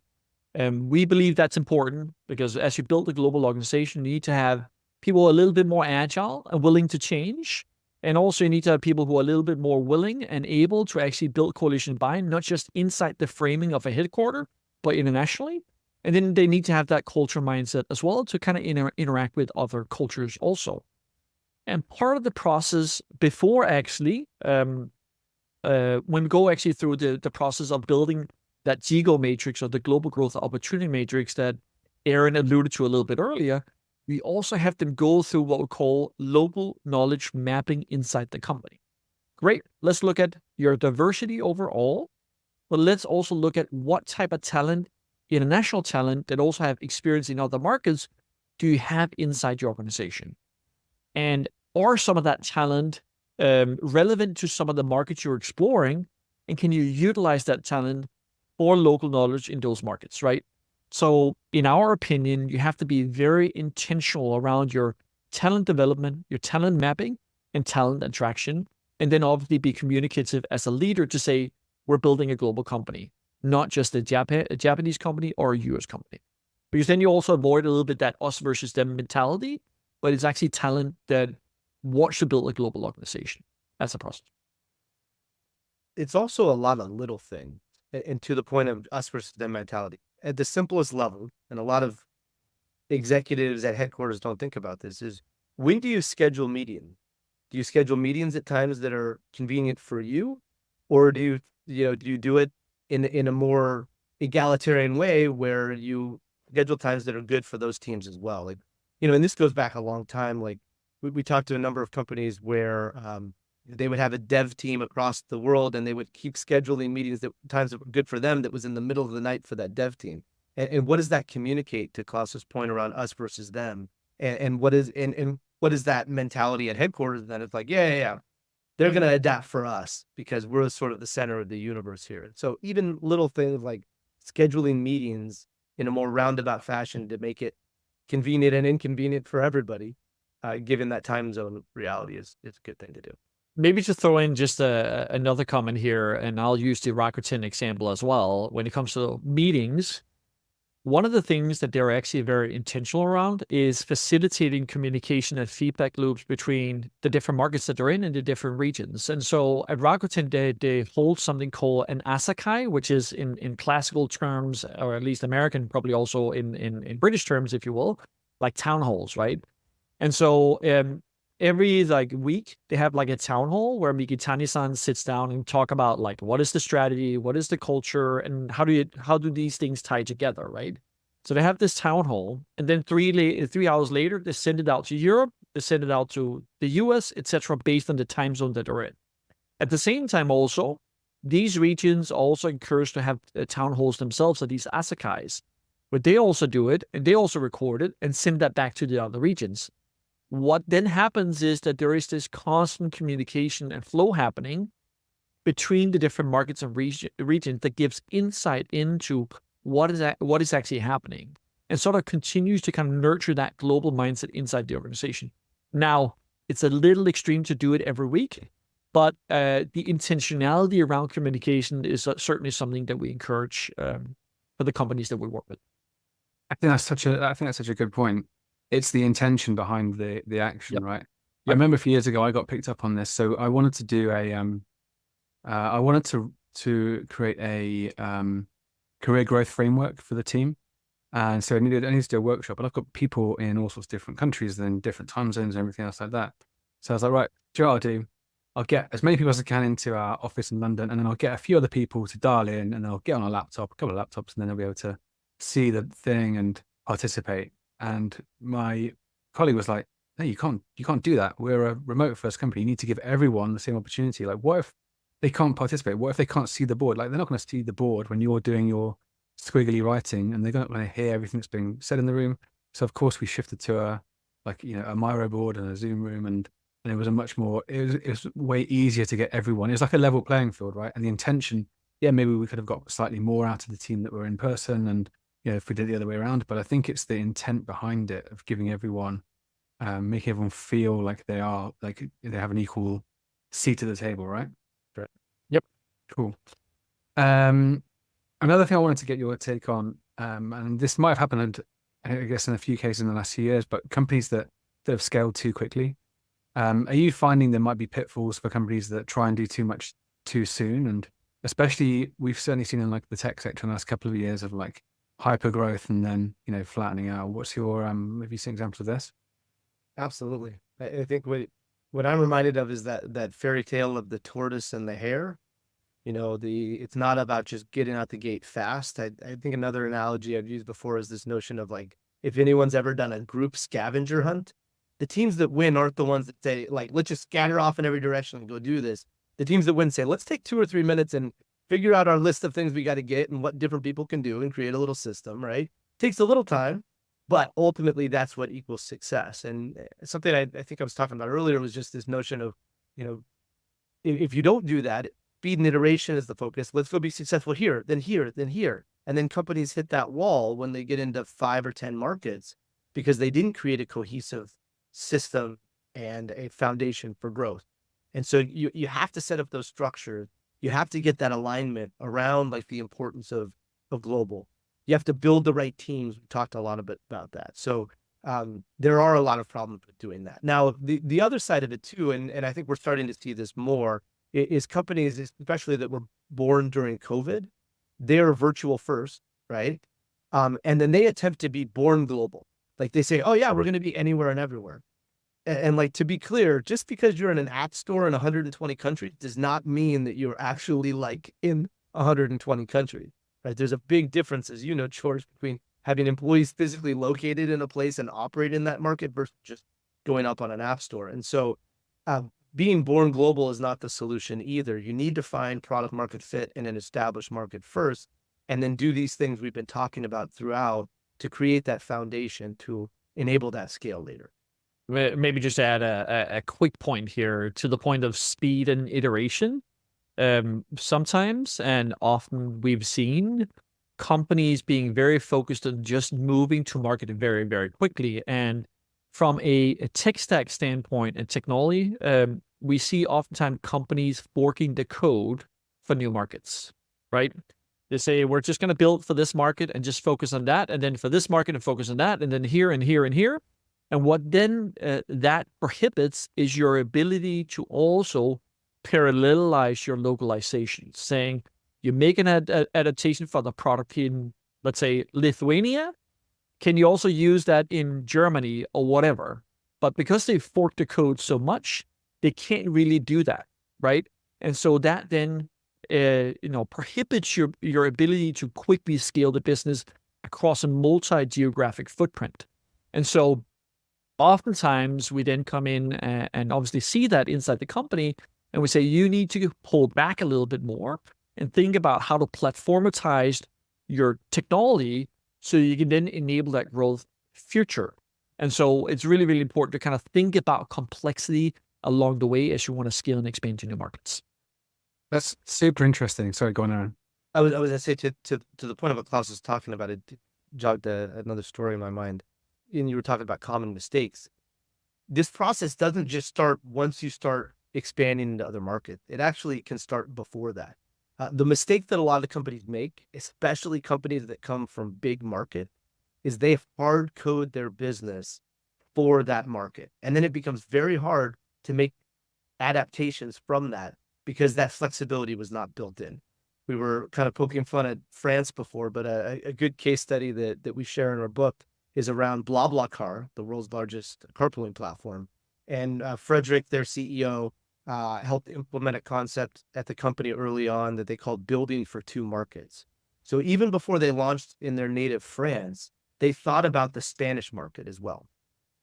We believe that's important because as you build a global organization, you need to have people a little bit more agile and willing to change. And also you need to have people who are a little bit more willing and able to actually build coalition buy-in, not just inside the framing of a headquarter, but internationally. And then they need to have that culture mindset as well to kind of interact with other cultures also. And part of the process before actually, when we go actually through the process of building that GGO matrix or the global growth opportunity matrix that Aaron alluded to a little bit earlier, we also have them go through what we call local knowledge mapping inside the company. Great. Let's look at your diversity overall, but let's also look at what type of talent, international talent that also have experience in other markets, do you have inside your organization? And are some of that talent relevant to some of the markets you're exploring? And can you utilize that talent for local knowledge in those markets, right? So in our opinion, you have to be very intentional around your talent development, your talent mapping, and talent attraction. And then obviously be communicative as a leader to say, we're building a global company, not just a Japanese company or a US company. Because then you also avoid a little bit that us versus them mentality, but it's actually talent that wants to build a global organization. That's a process. It's also a lot of little things, and to the point of us versus them mentality. At the simplest level, and a lot of executives at headquarters don't think about this, is when do you schedule meetings? Do you schedule meetings at times that are convenient for you? Or do you do it in a more egalitarian way where you schedule times that are good for those teams as well? Like, and this goes back a long time. Like we talked to a number of companies where they would have a dev team across the world and they would keep scheduling meetings that times that were good for them that was in the middle of the night for that dev team. And what does that communicate, to Klaus's point around us versus them? And what is that mentality at headquarters? Then it's like, yeah. They're going to adapt for us because we're sort of the center of the universe here. So even little things like scheduling meetings in a more roundabout fashion to make it convenient and inconvenient for everybody, given that time zone reality, is a good thing to do. Maybe to throw in just another comment here, and I'll use the Rakuten example as well. When it comes to meetings, one of the things that they're actually very intentional around is facilitating communication and feedback loops between the different markets that they're in and the different regions. And so at Rakuten, they hold something called an asakai, which is in classical terms, or at least American, probably also in British terms, if you will, like town halls, right? And so every week they have a town hall where Mikitani-san sits down and talk about what is the strategy, what is the culture, and how do these things tie together, right? So they have this town hall, and then 3 hours later they send it out to Europe, they send it out to the US, etc., based on the time zone that they're in. At the same time, also these regions are also encouraged to have town halls themselves, or these asakais, but they also do it and they also record it and send that back to the other regions. What then happens is that there is this constant communication and flow happening between the different markets and regions that gives insight into what is actually happening, and sort of continues to kind of nurture that global mindset inside the organization. Now, it's a little extreme to do it every week, but the intentionality around communication is certainly something that we encourage for the companies that we work with. I think that's such a good point. It's the intention behind the action, Yep. right? Yep. I remember a few years ago I got picked up on this, so I wanted to do I wanted to create a career growth framework for the team, and so I needed to do a workshop. But I've got people in all sorts of different countries and different time zones and everything else like that. So I was like, right, do you know what I'll do? I'll get as many people as I can into our office in London, and then I'll get a few other people to dial in, and then I'll get on a couple of laptops, and then they'll be able to see the thing and participate. And my colleague was like, "No, you can't do that. We're a remote first company. You need to give everyone the same opportunity. Like, what if they can't participate? What if they can't see the board? Like, they're not going to see the board when you're doing your squiggly writing, and they're not going to hear everything that's being said in the room." So of course we shifted to a Miro board and a Zoom room, and it was it was way easier to get everyone. It was like a level playing field, right? And the intention, maybe we could have got slightly more out of the team that were in person, and if we did it the other way around. But I think it's the intent behind it of giving everyone, making everyone feel like they have an equal seat at the table, right? Right. Yep. Cool. Another thing I wanted to get your take on, and this might have happened, I guess, in a few cases in the last few years, but companies that have scaled too quickly. Are you finding there might be pitfalls for companies that try and do too much too soon? And especially, we've certainly seen in the tech sector in the last couple of years of hyper growth and then flattening out. What's your have you seen examples of this? Absolutely. I think what I'm reminded of is that fairy tale of the tortoise and the hare. It's not about just getting out the gate fast. I think another analogy I've used before is this notion of like, if anyone's ever done a group scavenger hunt, the teams that win aren't the ones that say, like, let's just scatter off in every direction and go do this. The teams that win say, let's take 2 or 3 minutes and figure out our list of things we got to get and what different people can do and create a little system, right? Takes a little time, but ultimately that's what equals success. And something I think I was talking about earlier was just this notion of, if you don't do that, speed and iteration is the focus. Let's go be successful here, then here, then here. And then companies hit that wall when they get into 5 or 10 markets because they didn't create a cohesive system and a foundation for growth. And so you have to set up those structures. You have to get that alignment around like the importance of global. You have to build the right teams. We talked a lot about that. So there are a lot of problems with doing that. Now, the other side of it too, and I think we're starting to see this more, is companies, especially that were born during COVID, they're virtual first, right? And then they attempt to be born global. Like they say, oh yeah, we're going to be anywhere and everywhere. And like, to be clear, just because you're in an app store in 120 countries does not mean that you're actually like in 120 countries, right? There's a big difference, as you know, George, between having employees physically located in a place and operate in that market versus just going up on an app store. And so being born global is not the solution either. You need to find product market fit in an established market first, and then do these things we've been talking about throughout to create that foundation to enable that scale later. Maybe just add a quick point here to the point of speed and iteration. Sometimes and often we've seen companies being very focused on just moving to market very, very quickly. And from a tech stack standpoint and technology, we see oftentimes companies forking the code for new markets, right? They say, we're just going to build for this market and just focus on that. And then for this market and focus on that. And then here and here and here. And what then that prohibits is your ability to also parallelize your localization, saying you make an adaptation for the product in, let's say, Lithuania. Can you also use that in Germany or whatever? But because they fork the code so much, they can't really do that, right? And so that then, prohibits your ability to quickly scale the business across a multi-geographic footprint. And so oftentimes we then come in and obviously see that inside the company, and we say, you need to pull back a little bit more and think about how to platformatize your technology so you can then enable that growth future. And so it's really, really important to kind of think about complexity along the way as you want to scale and expand to new markets. That's super interesting. Sorry, go on, Aaron. I was going to say to the point of what Klaus was talking about, it jogged another story in my mind. And you were talking about common mistakes. This process doesn't just start once you start expanding into other markets. It actually can start before that. The mistake that a lot of companies make, especially companies that come from big market, is they hard code their business for that market. And then it becomes very hard to make adaptations from that because that flexibility was not built in. We were kind of poking fun at France before, but a good case study that we share in our book is around BlaBlaCar, the world's largest carpooling platform. And Frederick, their CEO, helped implement a concept at the company early on that they called building for 2 markets. So even before they launched in their native France, they thought about the Spanish market as well.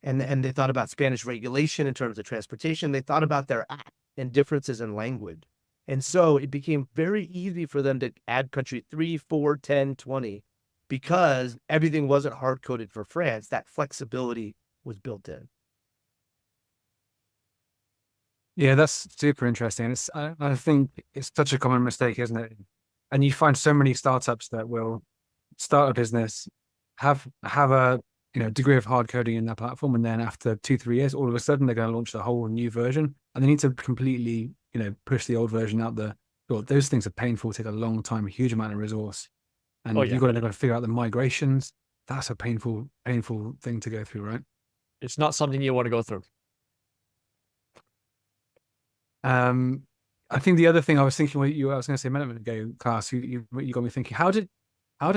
And they thought about Spanish regulation in terms of transportation. They thought about their app and differences in language. And so it became very easy for them to add country 3, 4, 10, 20, because everything wasn't hard-coded for France. That flexibility was built in. Yeah, that's super interesting. I think it's such a common mistake, isn't it? And you find so many startups that will start a business, have a degree of hard coding in their platform, and then after 2-3 years, all of a sudden they're going to launch a whole new version, and they need to completely push the old version out the door. Those things are painful, take a long time, a huge amount of resource, and you've got to figure out the migrations. That's a painful thing to go through, right? It's not something you want to go through. I think the other thing I was thinking, I was going to say a minute ago, Klaus, you got me thinking, how did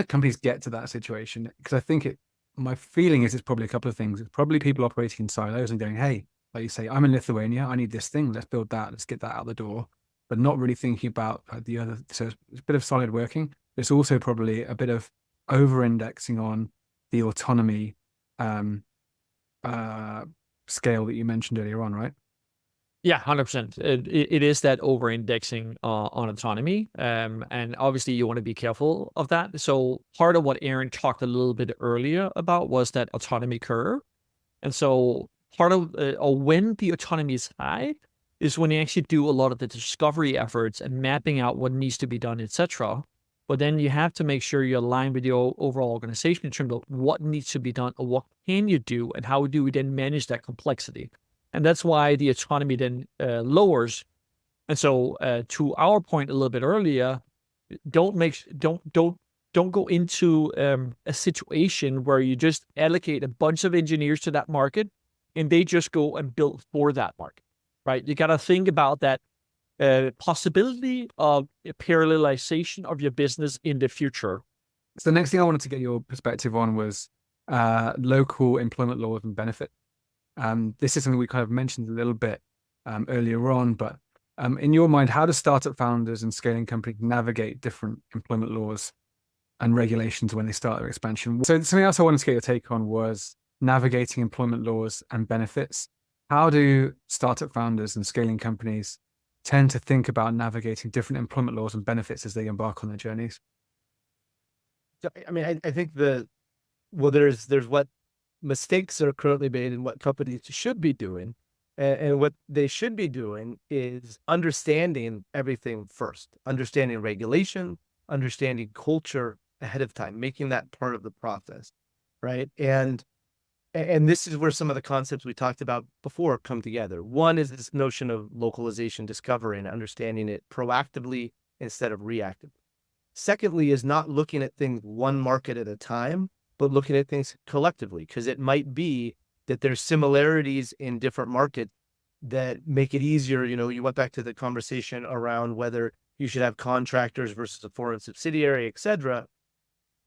companies get to that situation? Because I think my feeling is it's probably a couple of things. It's probably people operating in silos and going, hey, like you say, I'm in Lithuania, I need this thing, let's build that, let's get that out the door, but not really thinking about the other. So it's a bit of solid working. It's also probably a bit of over-indexing on the autonomy scale that you mentioned earlier on, right? Yeah, 100%. It is that over-indexing on autonomy, and obviously you want to be careful of that. So part of what Aaron talked a little bit earlier about was that autonomy curve, and so part of or when the autonomy is high is when you actually do a lot of the discovery efforts and mapping out what needs to be done, etc. But then you have to make sure you're aligned with your overall organization in terms of what needs to be done or what can you do and how do we then manage that complexity. And that's why the autonomy then lowers. And so, to our point a little bit earlier, don't go into a situation where you just allocate a bunch of engineers to that market, and they just go and build for that market, right? You got to think about that possibility of a parallelization of your business in the future. So the next thing I wanted to get your perspective on was local employment laws and benefit. This is something we kind of mentioned a little bit earlier on, but in your mind, how do startup founders and scaling companies navigate different employment laws and regulations when they start their expansion? So something else I wanted to get your take on was navigating employment laws and benefits. How do startup founders and scaling companies tend to think about navigating different employment laws and benefits as they embark on their journeys? So, I mean, I think there's what mistakes are currently made and what companies should be doing. And what they should be doing is understanding everything first, understanding regulation, understanding culture ahead of time, making that part of the process, right? And this is where some of the concepts we talked about before come together. One is this notion of localization, discovery, and understanding it proactively instead of reactively. Secondly is not looking at things one market at a time, but looking at things collectively, because it might be that there's similarities in different markets that make it easier. You know, you went back to the conversation around whether you should have contractors versus a foreign subsidiary, et cetera.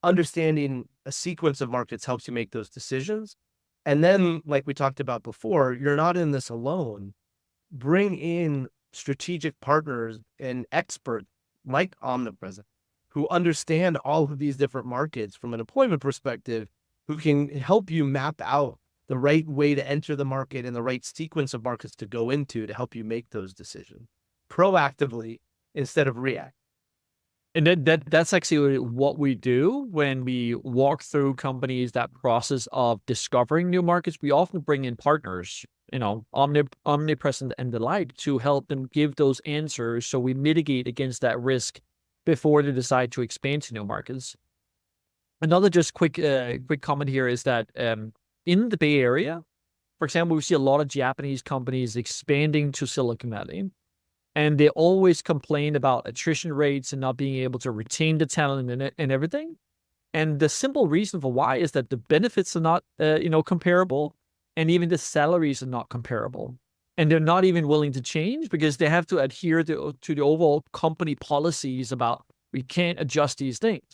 Understanding a sequence of markets helps you make those decisions. And then, like we talked about before, you're not in this alone. Bring in strategic partners and experts like Omnipresent, who understand all of these different markets from an employment perspective, who can help you map out the right way to enter the market and the right sequence of markets to go into to help you make those decisions proactively instead of react. And that's actually what we do when we walk through companies, that process of discovering new markets. We often bring in partners, you know, omnipresent and the like, to help them give those answers so we mitigate against that risk before they decide to expand to new markets. Another just quick comment here is that in the Bay Area, for example, we see a lot of Japanese companies expanding to Silicon Valley, and they always complain about attrition rates and not being able to retain the talent and everything. And the simple reason for why is that the benefits are not, comparable, and even the salaries are not comparable. And they're not even willing to change because they have to adhere to the overall company policies about we can't adjust these things.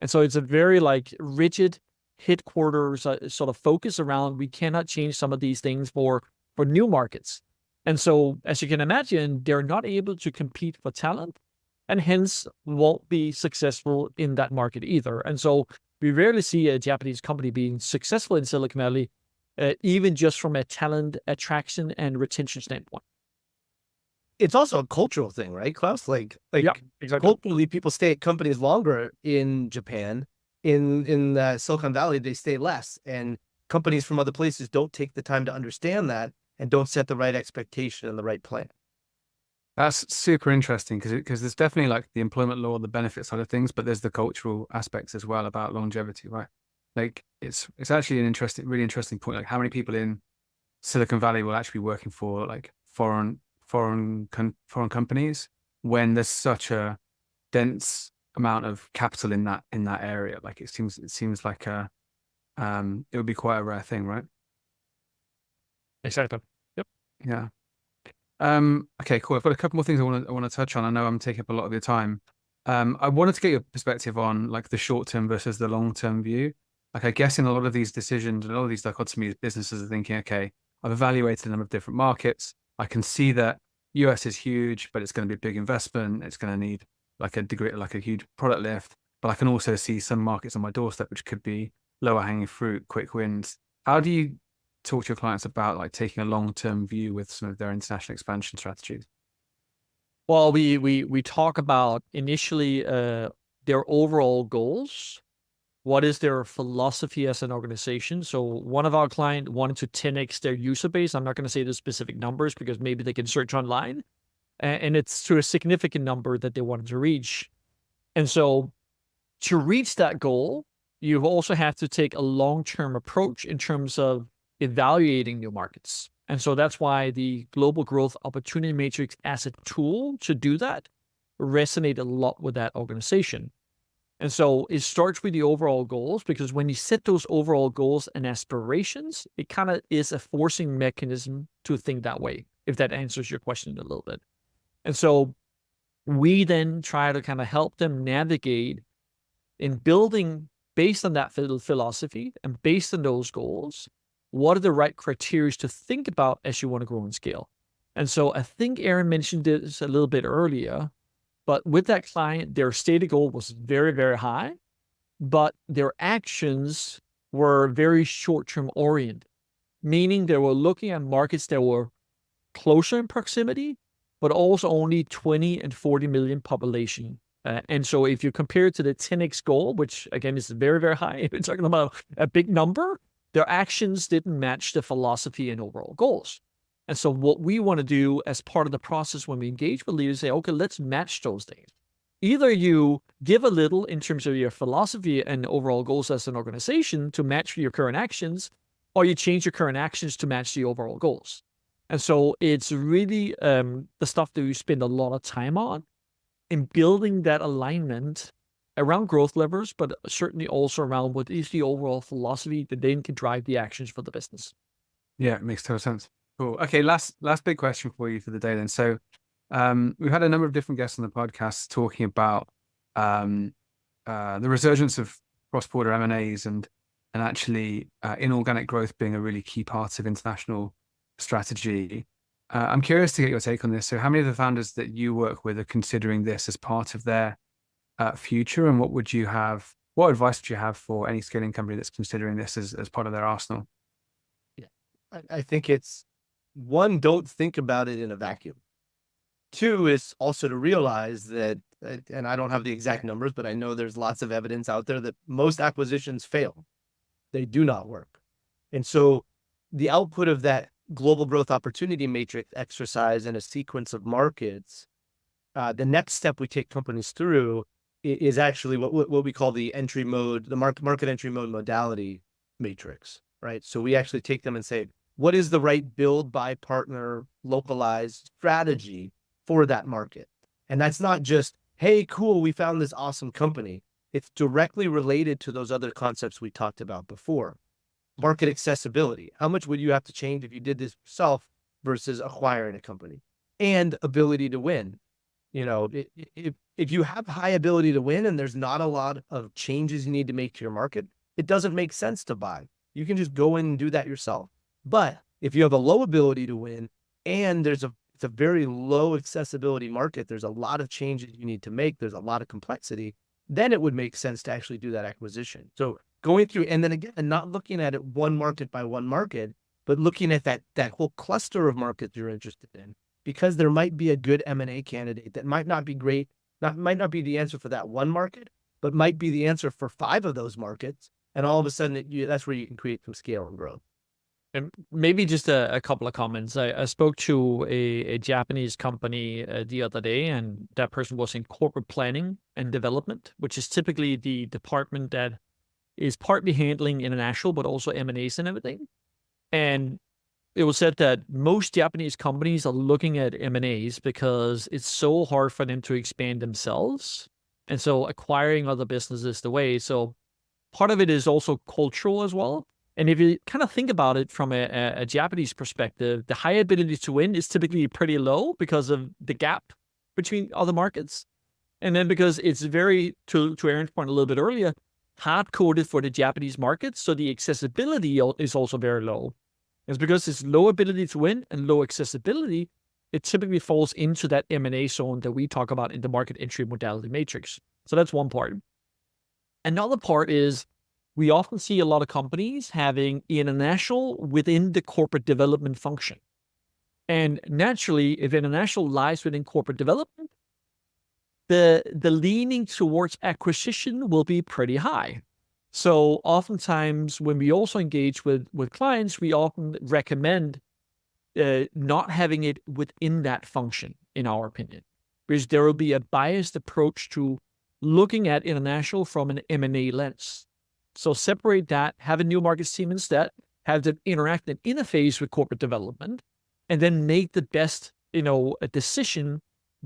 And so it's a very rigid headquarters sort of focus around we cannot change some of these things for new markets. And so, as you can imagine, they're not able to compete for talent and hence won't be successful in that market either. And so we rarely see a Japanese company being successful in Silicon Valley, even just from a talent attraction and retention standpoint. It's also a cultural thing, right, Klaus? Yeah, exactly. Culturally, people stay at companies longer in Japan. In Silicon Valley, they stay less. And companies from other places don't take the time to understand that and don't set the right expectation and the right plan. That's super interesting because there's definitely the employment law, the benefit side of things, but there's the cultural aspects as well about longevity, right? It's actually an really interesting point. How many people in Silicon Valley will actually be working for foreign companies when there's such a dense amount of capital in that area? It seems like it would be quite a rare thing, right? Exactly. Yep. Yeah. Okay, cool. I've got a couple more things I want to touch on. I know I'm taking up a lot of your time. I wanted to get your perspective on the short-term versus the long-term view. I guess in a lot of these decisions and a lot of these dichotomies, businesses are thinking, okay, I've evaluated a number of different markets. I can see that US is huge, but it's going to be a big investment. It's going to need like a huge product lift. But I can also see some markets on my doorstep which could be lower hanging fruit, quick wins. How do you talk to your clients about like taking a long-term view with some of their international expansion strategies? Well, we talk about initially their overall goals. What is their philosophy as an organization? So one of our clients wanted to 10x their user base. I'm not going to say the specific numbers because maybe they can search online. And it's to a significant number that they wanted to reach. And so to reach that goal, you also have to take a long-term approach in terms of evaluating new markets. And so that's why the Global Growth Opportunity Matrix as a tool to do that resonate a lot with that organization. And so it starts with the overall goals, because when you set those overall goals and aspirations, it kind of is a forcing mechanism to think that way, if that answers your question a little bit. And so we then try to kind of help them navigate in building based on that philosophy and based on those goals, what are the right criteria to think about as you want to grow and scale? And so I think Aaron mentioned this a little bit earlier, but with that client, their stated goal was very, very high, but their actions were very short-term oriented, meaning they were looking at markets that were closer in proximity, but also only 20 and 40 million population. And so if you compare it to the 10x goal, which again is very, very high, we're talking about a big number, their actions didn't match the philosophy and overall goals. And so what we want to do as part of the process when we engage with leaders, say, okay, let's match those things. Either you give a little in terms of your philosophy and overall goals as an organization to match your current actions, or you change your current actions to match the overall goals. And so it's really the stuff that we spend a lot of time on in building that alignment around growth levers, but certainly also around what is the overall philosophy that then can drive the actions for the business. Yeah, it makes total sense. Cool. Okay, last big question for you for the day then. So we've had a number of different guests on the podcast talking about the resurgence of cross-border M&As and actually inorganic growth being a really key part of international strategy. I'm curious to get your take on this. So how many of the founders that you work with are considering this as part of their future, and what advice would you have for any scaling company that's considering this as part of their arsenal? Yeah, I think it's one, don't think about it in a vacuum. Two is also to realize that, and I don't have the exact numbers, but I know there's lots of evidence out there that most acquisitions fail. They do not work. And so the output of that global growth opportunity matrix exercise in a sequence of markets, the next step we take companies through is actually what we call the market entry mode modality matrix, right? So we actually take them and say, what is the right build, buy, partner, localized strategy for that market? And that's not just, hey, cool, we found this awesome company. It's directly related to those other concepts we talked about before. Market accessibility. How much would you have to change if you did this yourself versus acquiring a company? And ability to win. You know, if you have high ability to win and there's not a lot of changes you need to make to your market, it doesn't make sense to buy. You can just go in and do that yourself. But if you have a low ability to win and it's a very low accessibility market, there's a lot of changes you need to make, there's a lot of complexity, then it would make sense to actually do that acquisition. So going through, and then again, not looking at it one market by one market, but looking at that whole cluster of markets you're interested in, because there might be a good M&A candidate that might not be great, might not be the answer for that one market, but might be the answer for 5 of those markets. And all of a sudden, that's where you can create some scale and growth. And maybe just a couple of comments. I spoke to a Japanese company the other day, and that person was in corporate planning and development, which is typically the department that is partly handling international, but also M&As and everything. And it was said that most Japanese companies are looking at M&As because it's so hard for them to expand themselves. And so acquiring other businesses is the way. So part of it is also cultural as well. And if you kind of think about it from a Japanese perspective, the high ability to win is typically pretty low because of the gap between other markets. And then because it's very, to Aaron's point a little bit earlier, hard-coded for the Japanese market. So the accessibility is also very low. It's because it's low ability to win and low accessibility. It typically falls into that M&A zone that we talk about in the market entry modality matrix. So that's one part. Another part is we often see a lot of companies having international within the corporate development function. And naturally, if international lies within corporate development, the leaning towards acquisition will be pretty high. So oftentimes when we also engage with clients, we often recommend not having it within that function, in our opinion, because there will be a biased approach to looking at international from an M&A lens. So separate that, have a new markets team instead, have them interact and interface with corporate development, and then make the best, a decision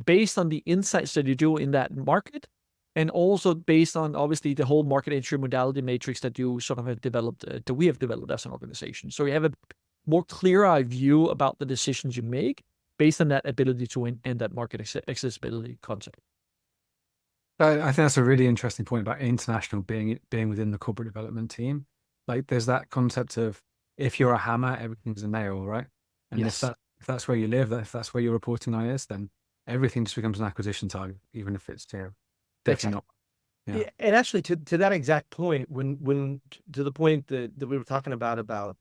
based on the insights that you do in that market, and also based on obviously the whole market entry modality matrix that you sort of have developed, that we have developed as an organization. So you have a more clear-eyed view about the decisions you make based on that ability to win and that market accessibility concept. I think that's a really interesting point about international being within the corporate development team. Like there's that concept of if you're a hammer, everything's a nail, right? And Yes. if that's where you live, if that's where your reporting line is, then everything just becomes an acquisition target, even if it's definitely not. Yeah. And actually to that exact point, when to the point that we were talking about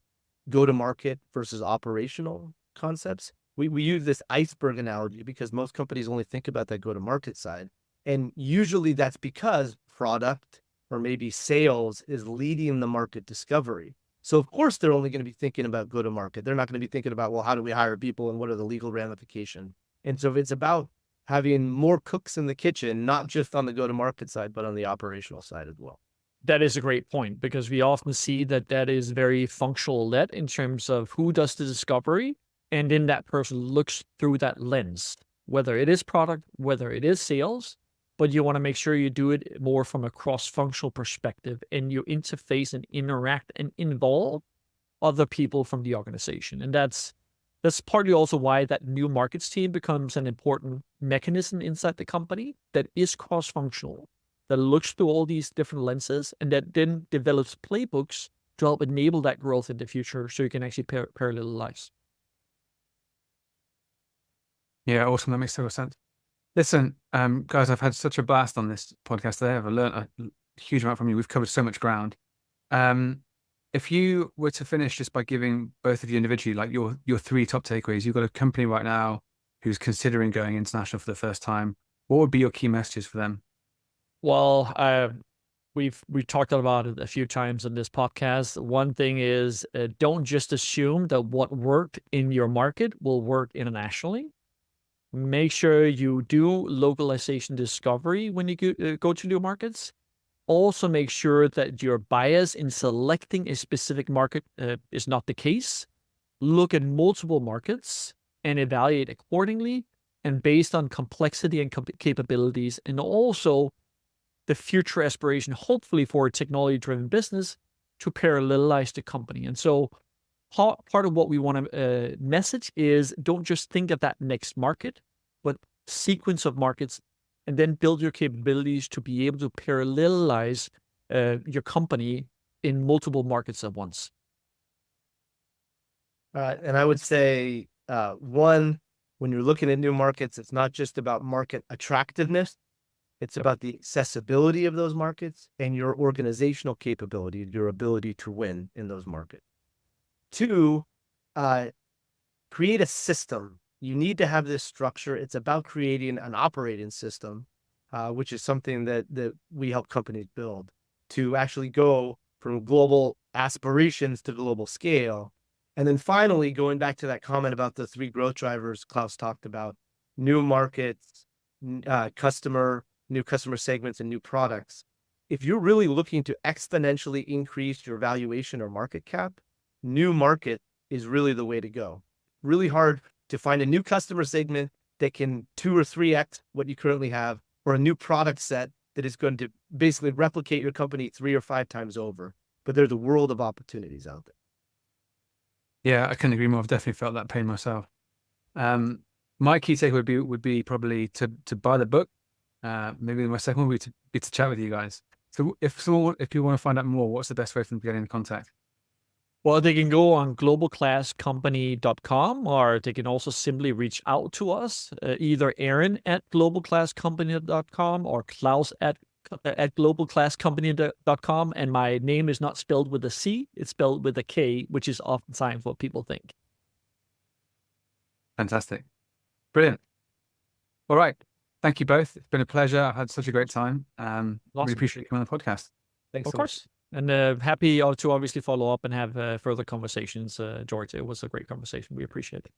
go-to-market versus operational concepts, we use this iceberg analogy because most companies only think about that go-to-market side. And usually that's because product or maybe sales is leading the market discovery. So of course they're only going to be thinking about go-to-market. They're not going to be thinking about, well, how do we hire people and what are the legal ramifications? And so it's about having more cooks in the kitchen, not just on the go-to-market side, but on the operational side as well. That is a great point, because we often see that is very functional led in terms of who does the discovery, and then that person looks through that lens, whether it is product, whether it is sales, but you want to make sure you do it more from a cross-functional perspective, and you interface and interact and involve other people from the organization. And that's partly also why that new markets team becomes an important mechanism inside the company that is cross-functional, that looks through all these different lenses, and that then develops playbooks to help enable that growth in the future so you can actually parallelize. Yeah, awesome. That makes total sense. Listen, guys, I've had such a blast on this podcast today. I've learned a huge amount from you. We've covered so much ground. If you were to finish just by giving both of you individually, like your three top takeaways, you've got a company right now who's considering going international for the first time. What would be your key messages for them? Well, we've talked about it a few times in this podcast. One thing is don't just assume that what worked in your market will work internationally. Make sure you do localization discovery when you go to new markets. Also make sure that your bias in selecting a specific market is not the case. Look at multiple markets and evaluate accordingly, and based on complexity and capabilities, and also the future aspiration, hopefully for a technology-driven business, to parallelize the company. And so part of what we want to message is don't just think of that next market, but sequence of markets, and then build your capabilities to be able to parallelize your company in multiple markets at once. And I would say, one, when you're looking at new markets, it's not just about market attractiveness. It's about the accessibility of those markets and your organizational capability, your ability to win in those markets. Two, create a system. You need to have this structure. It's about creating an operating system, which is something that we help companies build to actually go from global aspirations to global scale. And then finally, going back to that comment about the three growth drivers Klaus talked about, new markets, new customer segments, and new products. If you're really looking to exponentially increase your valuation or market cap, new market is really the way to go. Really hard to find a new customer segment that can 2 or 3x what you currently have, or a new product set that is going to basically replicate your company 3 or 5 times over. But there's a world of opportunities out there. Yeah, I couldn't agree more. I've definitely felt that pain myself. My key takeaway would be probably to buy the book. Maybe my second one would be to chat with you guys. So if you want to find out more, what's the best way for them to get in contact? Well, they can go on globalclasscompany.com, or they can also simply reach out to us, either Aaron at globalclasscompany.com or Klaus at globalclasscompany.com. And my name is not spelled with a C, it's spelled with a K, which is oftentimes what people think. Fantastic. Brilliant. All right. Thank you both. It's been a pleasure. I've had such a great time. Awesome. Really appreciate you coming on the podcast. Thanks Of so course. And happy to obviously follow up and have further conversations, George. It was a great conversation. We appreciate it.